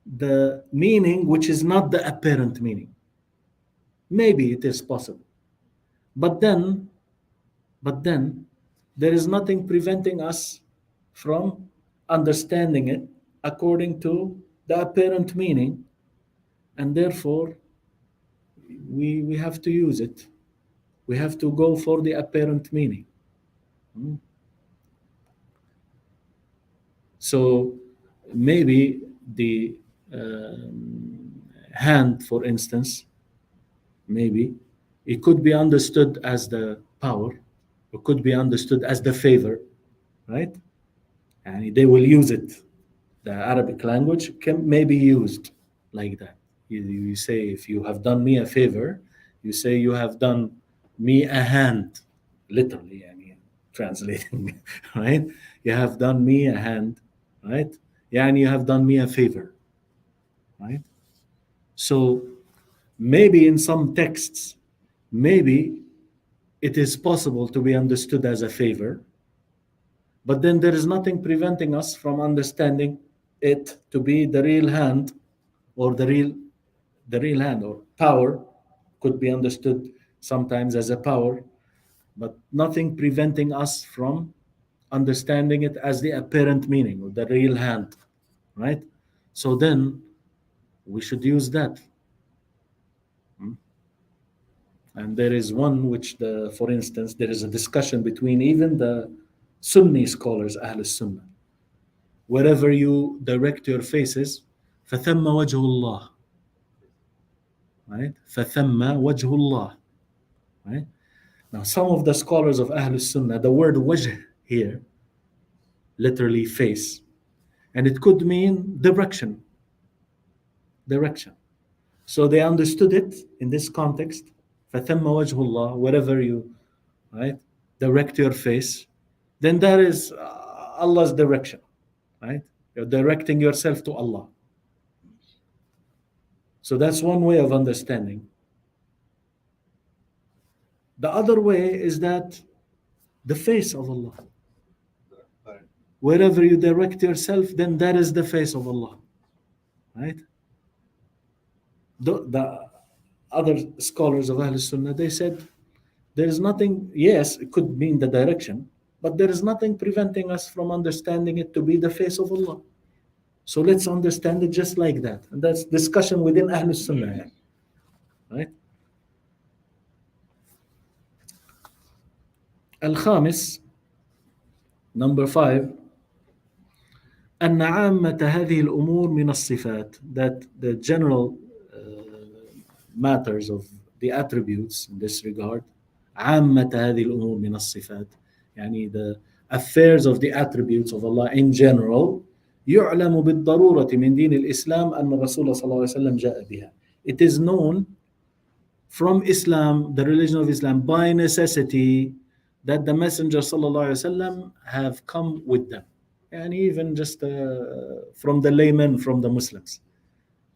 the meaning which is not the apparent meaning, maybe it is possible. But then, there is nothing preventing us from understanding it according to the apparent meaning, and therefore we have to use it. We have to go for the apparent meaning. So maybe the hand, for instance, maybe it could be understood as the power, it could be understood as the favor, right? And they will use it. The Arabic language may be used like that. You say, if you have done me a favor, you say you have done me a hand, literally, translating, right? You have done me a hand, right? You have done me a favor, right? So maybe in some texts, maybe it is possible to be understood as a favor, but then there is nothing preventing us from understanding it to be the real hand, or the real hand, or power could be understood sometimes as a power, but nothing preventing us from understanding it as the apparent meaning, or the real hand, right? So then we should use that. And there is one which, for instance, there is a discussion between even the Sunni scholars, Ahl Sunnah. Wherever you direct your faces, فَثَمَّ وَجْهُ اللَّهِ, right? فَثَمَّ وَجْهُ اللَّهِ, right? Now, some of the scholars of Ahl Sunnah, the word wajh here, literally face, and it could mean direction. So they understood it in this context, فَثَمَّ وَجْهُ اللَّهِ, wherever you, right, direct your face, then that is Allah's direction, right? You're directing yourself to Allah. So that's one way of understanding. The other way is that the face of Allah. Wherever you direct yourself, then that is the face of Allah. Right? The other scholars of Ahl Sunnah, they said there is nothing, yes, it could mean the direction, but there is nothing preventing us from understanding it to be the face of Allah. So let's understand it just like that. And that's discussion within Ahl Sunnah. Right? Al-Khamis, number 5, أن عامة هذه الأمور من الصفات, that the general matters of the attributes in this regard, عامة هذه الأمور من الصفات, يعني the affairs of the attributes of Allah in general, يعلم بالضرورة من دين الإسلام أن الرسول صلى الله عليه وسلم جاء بها. It is known from Islam, the religion of Islam, by necessity, that the Messenger صلى الله عليه وسلم have come with them. And even just from the laymen, from the Muslims.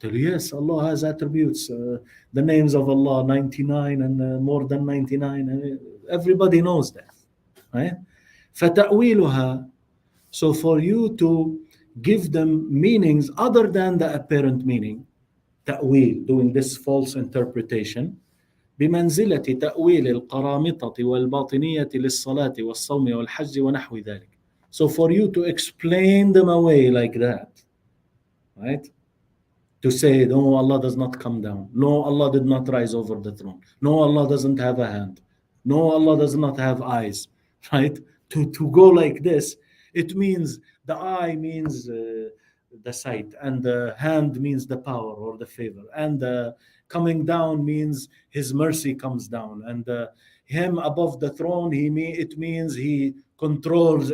Tell you, yes, Allah has attributes, the names of Allah, 99 and more than 99. And everybody knows that. Right? فَتَأْوِيلُهَا, so for you to give them meanings other than the apparent meaning, تأويل, doing this false interpretation, بمنزلة تأويل القرامطة والباطنية للصلاة والصوم والحج ونحو ذلك. So for you to explain them away like that, right? To say, no, Allah does not come down. No, Allah did not rise over the throne. No, Allah doesn't have a hand. No, Allah does not have eyes, right? To go like this, it means the eye means the sight, and the hand means the power or the favor, and coming down means His mercy comes down, and Him above the throne, it means He controls.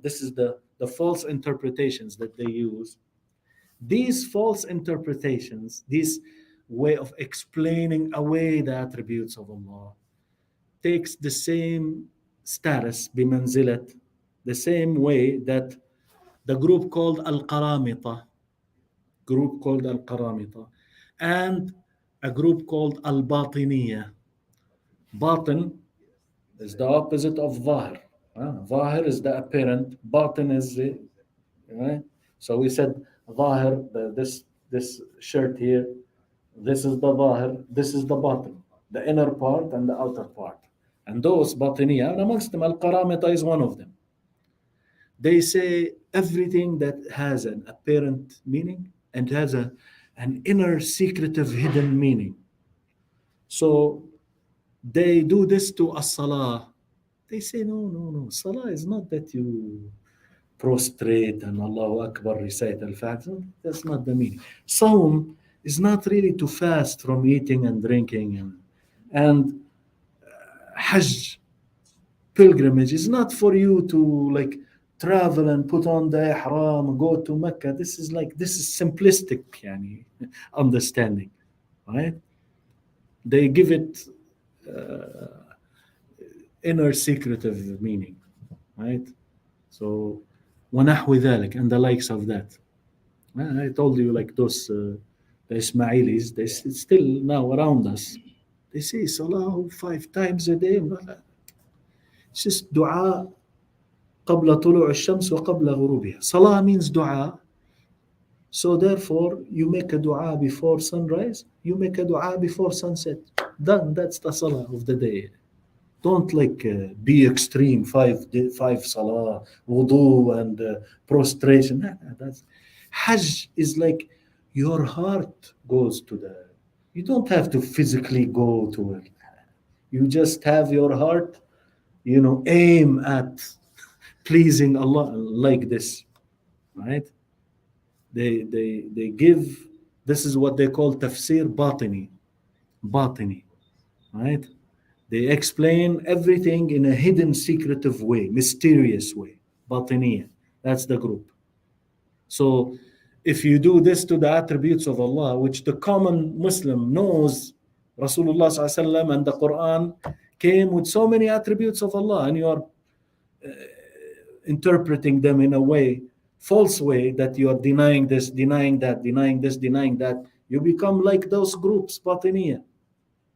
This is the false interpretations that they use. These false interpretations, this way of explaining away the attributes of Allah, takes the same status, bimanzilat, the same way that the group called al-Qaramita, and a group called al-Batiniyah. Batin is the opposite of Zahir. Zahir is the apparent, Batin is the, right? So we said Zahir, this shirt here, this is the Zahir, this is the Batin, the inner part and the outer part. And those Batiniyah, and amongst them al-Qaramita is one of them. They say everything that has an apparent meaning and has an inner secretive hidden meaning. So they do this to as-salah. They say, no. Salah is not that you prostrate and Allahu Akbar recite al-Fatiha. That's not the meaning. Sawm is not really to fast from eating and drinking, and Hajj, pilgrimage, is not for you to like travel and put on the ihram, go to Mecca. This is simplistic understanding, right? They give it inner secretive meaning, right? So وَنَحْوِ ذَلك, and the likes of that. I told you, like those the Ismailis, they still now around us. They say Salah 5 times a day. It's just dua قبل طلوع الشمس وقبل غروبها. Salah means dua. So therefore, you make a dua before sunrise, you make a dua before sunset. Done. That's the salah of the day. Don't be extreme. 5 salah, wudu and prostration. That's Hajj is like your heart goes to the. You don't have to physically go to it. You just have your heart, aim at pleasing Allah like this, right? They give, this is what they call tafsir batini, right? They explain everything in a hidden, secretive way, mysterious way, batiniya. That's the group. So if you do this to the attributes of Allah, which the common Muslim knows, Rasulullah sallallahu alaihi wasallam and the Quran came with so many attributes of Allah, and you are interpreting them in a way, false way, that you are denying this, denying that, denying this, denying that, you become like those groups, Batiniya,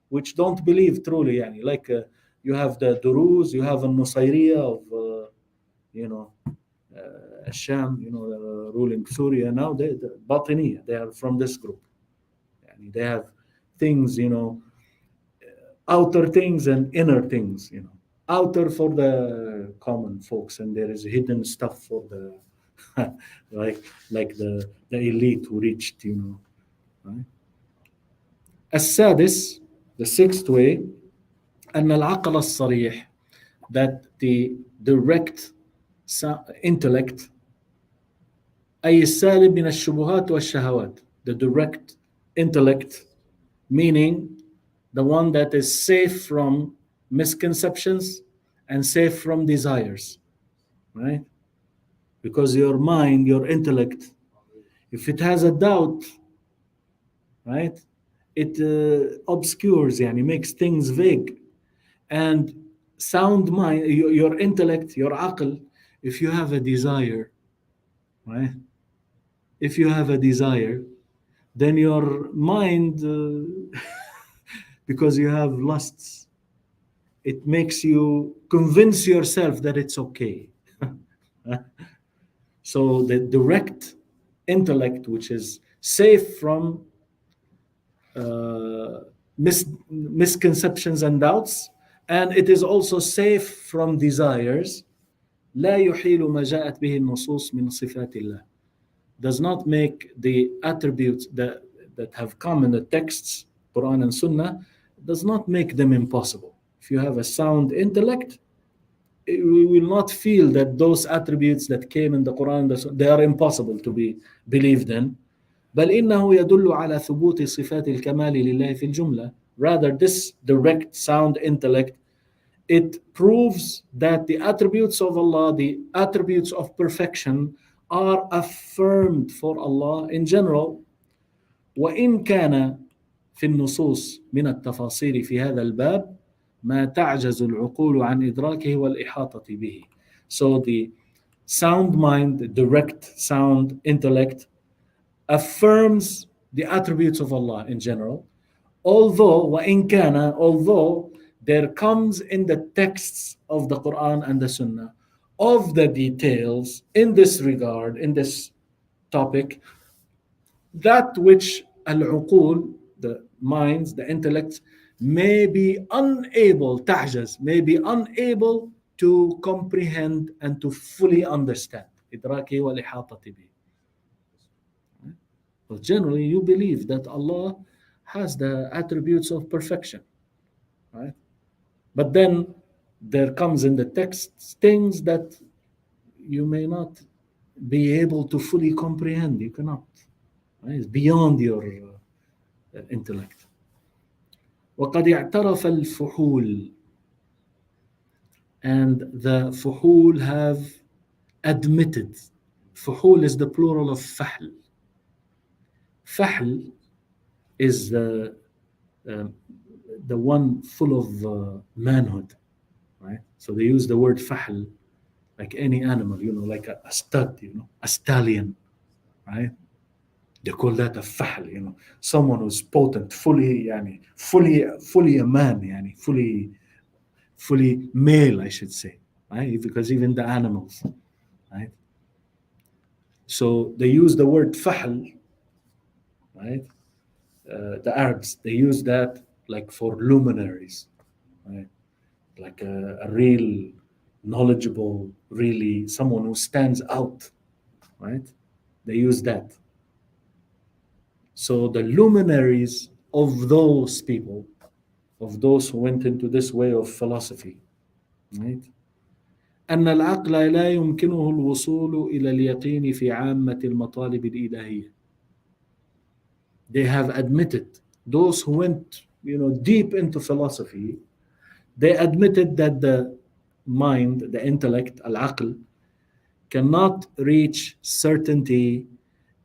which don't believe truly, like You have the Duruz, you have al-Nusayriya of, Sham, ruling Syria now. The Batiniya, they are from this group. They have things, outer things and inner things, outer for the common folks, and there is hidden stuff for the like the elite who reached, right? السادس, the sixth way, أن العقل الصريح, that the direct intellect, أي السالم من الشبهات والشهوات, the direct intellect, meaning the one that is safe from misconceptions and safe from desires, right? Because your mind, your intellect, if it has a doubt, right, it obscures, makes things vague. And sound mind, your intellect, your aql, if you have a desire, right, if you have a desire, then your mind, because you have lusts, it makes you convince yourself that it's okay. So the direct intellect, which is safe from misconceptions and doubts, and it is also safe from desires, لا يحيل ما جاءت به النصوص من صفات الله, does not make the attributes that have come in the texts, Quran and Sunnah, does not make them impossible. If you have a sound intellect, we will not feel that those attributes that came in the Quran, they are impossible to be believed in. بل إنه يدل على ثبوت صفات الكمال لله في الجملة. Rather, this direct sound intellect, it proves that the attributes of Allah, the attributes of perfection, are affirmed for Allah in general. وإن كان في النصوص من التفاصيل في هذا الباب ما تعجز العقول عن إدراكه والإحاطة به. So the sound mind, the direct sound intellect, affirms the attributes of Allah in general, although وإن كان, although there comes in the texts of the Quran and the Sunnah of the details in this regard, in this topic, that which al-uqul, the minds, the intellects, may be unable, ta'jaz, may be unable to comprehend and to fully understand. إدراكه والإحاطة به. But generally, you believe that Allah has the attributes of perfection, right? But then there comes in the text things that you may not be able to fully comprehend. You cannot. Right? It's beyond your intellect. وقد اعترف الفحول, and the fuhul have admitted. Fuhul is the plural of fahl. Fahl is the one full of manhood, right? So they use the word fahl like any animal, like a stud, a stallion, right? They call that a fahl, someone who's potent, fully a man, fully male, I should say, right? Because even the animals, right? So they use the word fahl, right? The Arabs, they use that like for luminaries, right? Like a real knowledgeable, really someone who stands out, right? They use that. So the luminaries of those people, of those who went into this way of philosophy, right? أن العقل لا يمكنه الوصول إلى اليقين في عامة المطالب الإلهية. They have admitted, those who went, deep into philosophy, they admitted that the mind, the intellect, al-aql, cannot reach certainty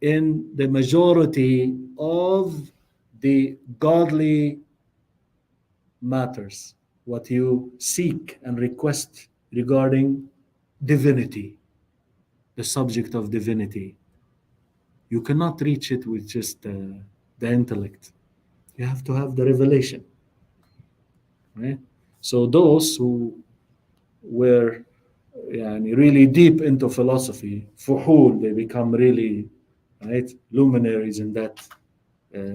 in the majority of the godly matters, what you seek and request regarding divinity, the subject of divinity. You cannot reach it with just the intellect. You have to have the revelation, right? So those who were really deep into philosophy, fuhul, they become really, right, luminaries in that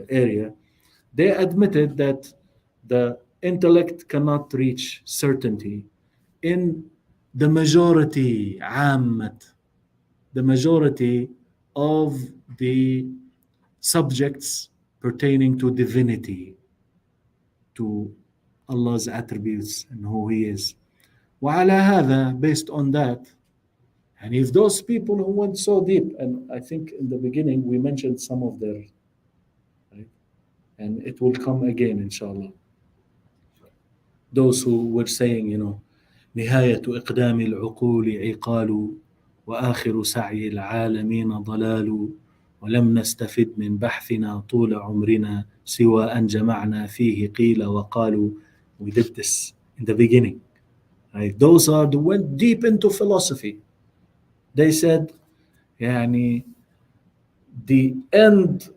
area. They admitted that the intellect cannot reach certainty in the majority, عامة, the majority of the subjects pertaining to divinity, to Allah's attributes and who He is. وعلى هذا, based on that, and if those people who went so deep, and I think in the beginning we mentioned some of their, right, and it will come again, inshallah. Those who were saying, نهاية إقدام العقول عقال وآخر سعي العالمين ضلال ولم نستفد من بحثنا طول عمرنا سوى أن جمعنا فيه قيل وقالوا. We did this in the beginning. Right? Those are the went deep into philosophy. They said, the end,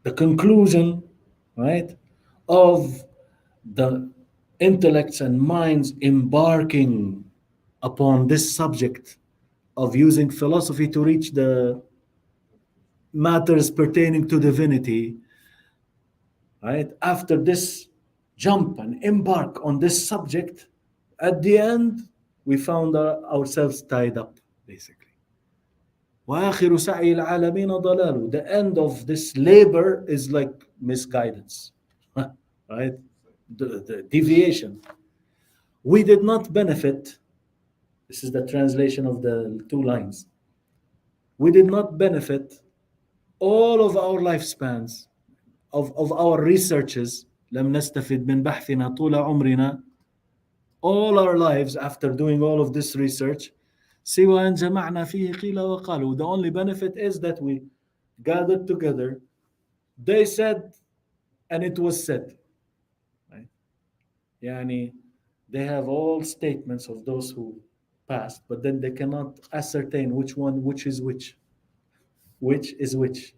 the conclusion, right, of the intellects and minds embarking upon this subject of using philosophy to reach the matters pertaining to divinity, right? After this jump and embark on this subject, at the end, we found ourselves tied up, basically. وآخر سعي العالمين ضلال. The end of this labor is like misguidance, right? The deviation. We did not benefit. This is the translation of the two lines. We did not benefit all of our lifespans of our researches. لم نستفد من بحثنا طول عمرنا. All our lives after doing all of this research. سوى أن جمعنا فيه قيل وقالوا. The only benefit is that we gathered together. They said, and it was said. Right? They have all statements of those who passed, but then they cannot ascertain which is which is which.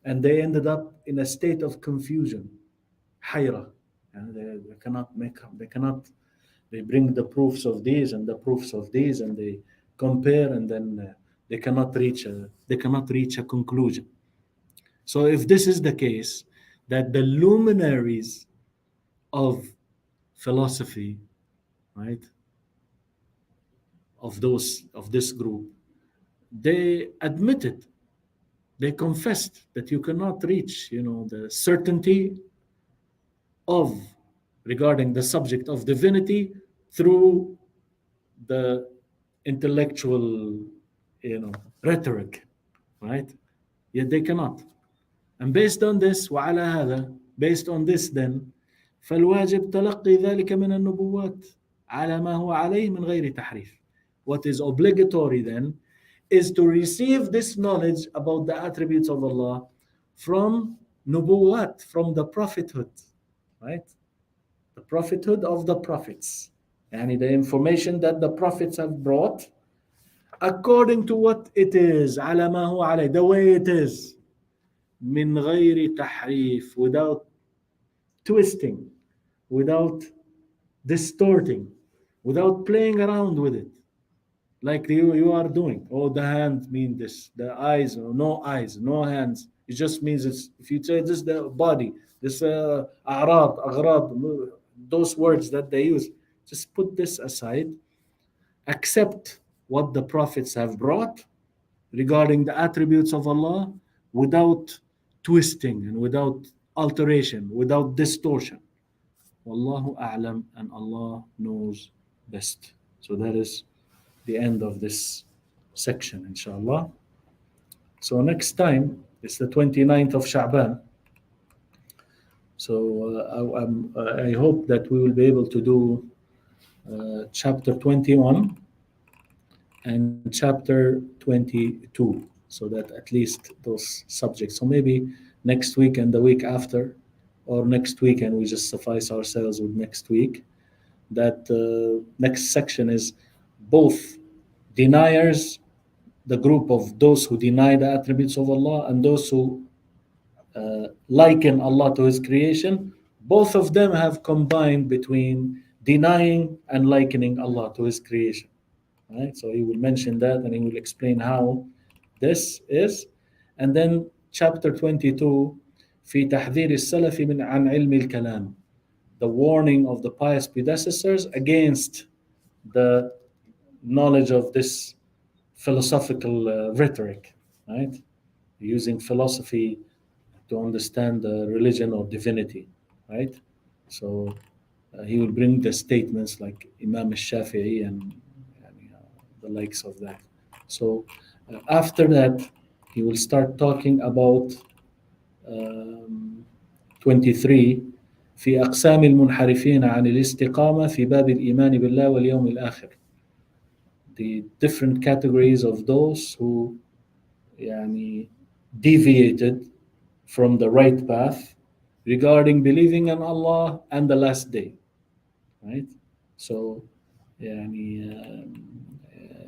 And they ended up in a state of confusion, حيرة. They cannot make up, they bring the proofs of these and the proofs of these, and they compare, and then they cannot reach a conclusion. So if this is the case, that the luminaries of philosophy, right, of this group, they admitted, they confessed that you cannot reach, the certainty of regarding the subject of divinity through the intellectual, rhetoric, right? Yet they cannot. And based on this, وعلى هذا, based on this, then فالواجب تلقي ذلك من النبوات على ما هو عليه من غير تحريف. What is obligatory then is to receive this knowledge about the attributes of Allah from nubuwat, from the prophethood, right? The prophethood of the prophets. The information that the prophets have brought according to what it is, على ما هو عليه, the way it is, من غير تحريف, without twisting, without distorting, without playing around with it, like you are doing. Oh, the hands mean this, the eyes, no eyes, no hands. It just means it's, if you say this, the body, this أعراض, أغراض, those words that they use, just put this aside. Accept what the prophets have brought regarding the attributes of Allah without twisting and without alteration, without distortion. Wallahu a'lam, and Allah knows best. So that is the end of this section, inshallah. So next time, it's the 29th of Shabaan. So I hope that we will be able to do chapter 21 and chapter 22, so that at least those subjects. So maybe next week and the week after, or next week and we just suffice ourselves with next week. That next section is both deniers, the group of those who deny the attributes of Allah, and those who liken Allah to His creation, both of them have combined between denying and likening Allah to His creation. Right? So he will mention that and he will explain how this is. And then chapter 22, في تحذير السلف من عن علم الكلام, the warning of the pious predecessors against the knowledge of this philosophical rhetoric, right? Using philosophy to understand the religion or divinity, right? So he will bring the statements like Imam al-Shafi'i and the likes of that. So after that, he will start talking about 23 في أقسام المنحرفين عن الاستقامة في باب الإيمان بالله واليوم الآخر. The different categories of those who deviated from the right path regarding believing in Allah and the last day, right? So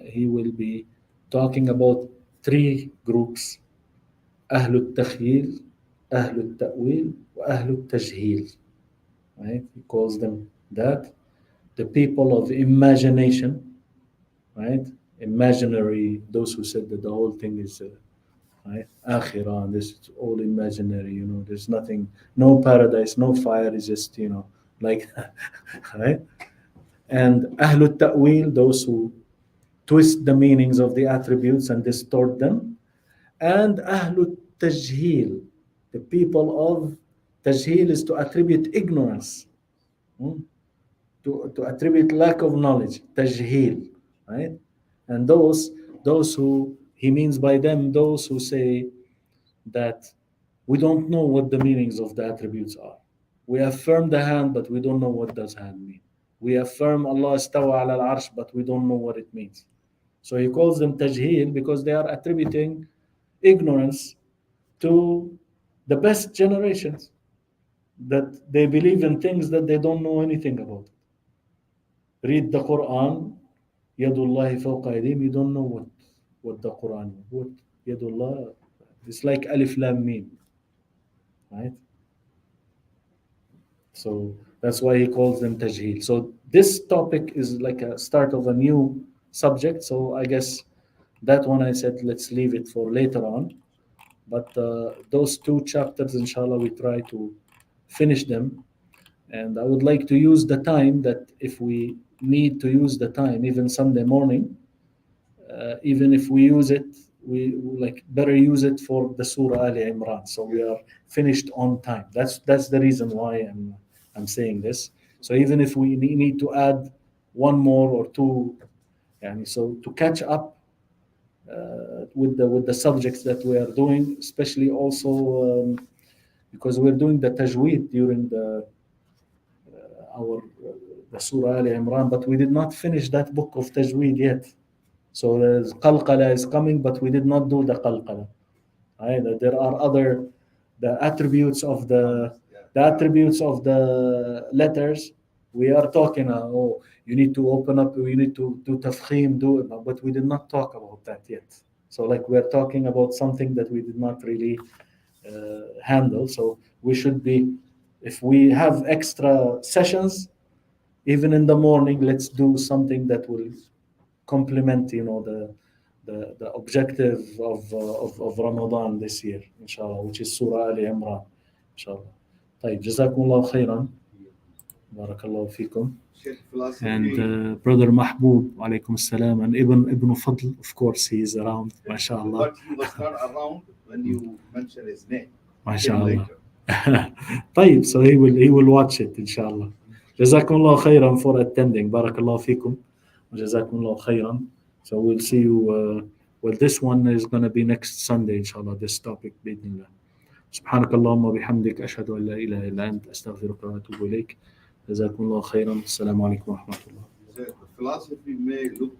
he will be talking about three groups: أهل التخييل, أهل التأويل, وأهل التجهيل. Right? He calls them that. The people of imagination, right? Imaginary, those who said that the whole thing is right? Akhirah, and this is all imaginary, there's nothing, no paradise, no fire, it's just, like, right? And Ahlul Ta'wil, those who twist the meanings of the attributes and distort them. And Ahlul Tajheel, the people of Tajheel is to attribute ignorance, to attribute lack of knowledge, Tajheel, right? And those who he means by them, those who say that we don't know what the meanings of the attributes are. We affirm the hand, but we don't know what does hand mean. We affirm Allah istawa ala al-arsh, but we don't know what it means. So he calls them tajheel because they are attributing ignorance to the best generations, that they believe in things that they don't know anything about. Read the Quran, Yadullahi fawqa aydihim, you don't know what the Quran is. What Yadullah, it's like Alif Lam Mim, right? So that's why he calls them tajheel. So this topic is like a start of a new subject. So I guess that one I said let's leave it for later on. But those two chapters, inshallah, we try to finish them. And I would like to use the time that if we need to use the time, even Sunday morning, even if we use it, we like better use it for the Surah Ali Imran. So we are finished on time. That's the reason why I'm saying this. So even if we need to add one more or two, and so to catch up with the subjects that we are doing, especially also because we're doing the tajweed during the Surah Al Imran, but we did not finish that book of tajweed yet. So the qalqala is coming, but we did not do the qalqala. Right? There are the attributes of the letters. We are talking. You need to open up. You need to do tafkhim, but we did not talk about that yet. So like we're talking about something that we did not really handle. So we should be, if we have extra sessions, even in the morning, let's do something that will complement, the objective of Ramadan this year, inshallah, which is Surah Ali Imran, inshallah. طيب, جزاكم الله خيرا. بارك الله فيكم. And brother Mahbub, alaykum assalam, and Ibn Fadl, of course, he is around, mashallah. But he was not around when you mentioned his name. Mashallah. طيب, so he will watch it, inshallah. جزاكم الله خيرا for attending. بارك الله فيكم. جزاكم الله خيرا. So we'll see you. Well, this one is going to be next Sunday, inshallah, this topic, بإذن الله. سبحانك اللهم وبحمدك أشهد أن لا إله إلا أنت أستغفرك وأتوب إليك. جزاكم الله خيرا. السلام عليكم ورحمة الله. The philosophy may look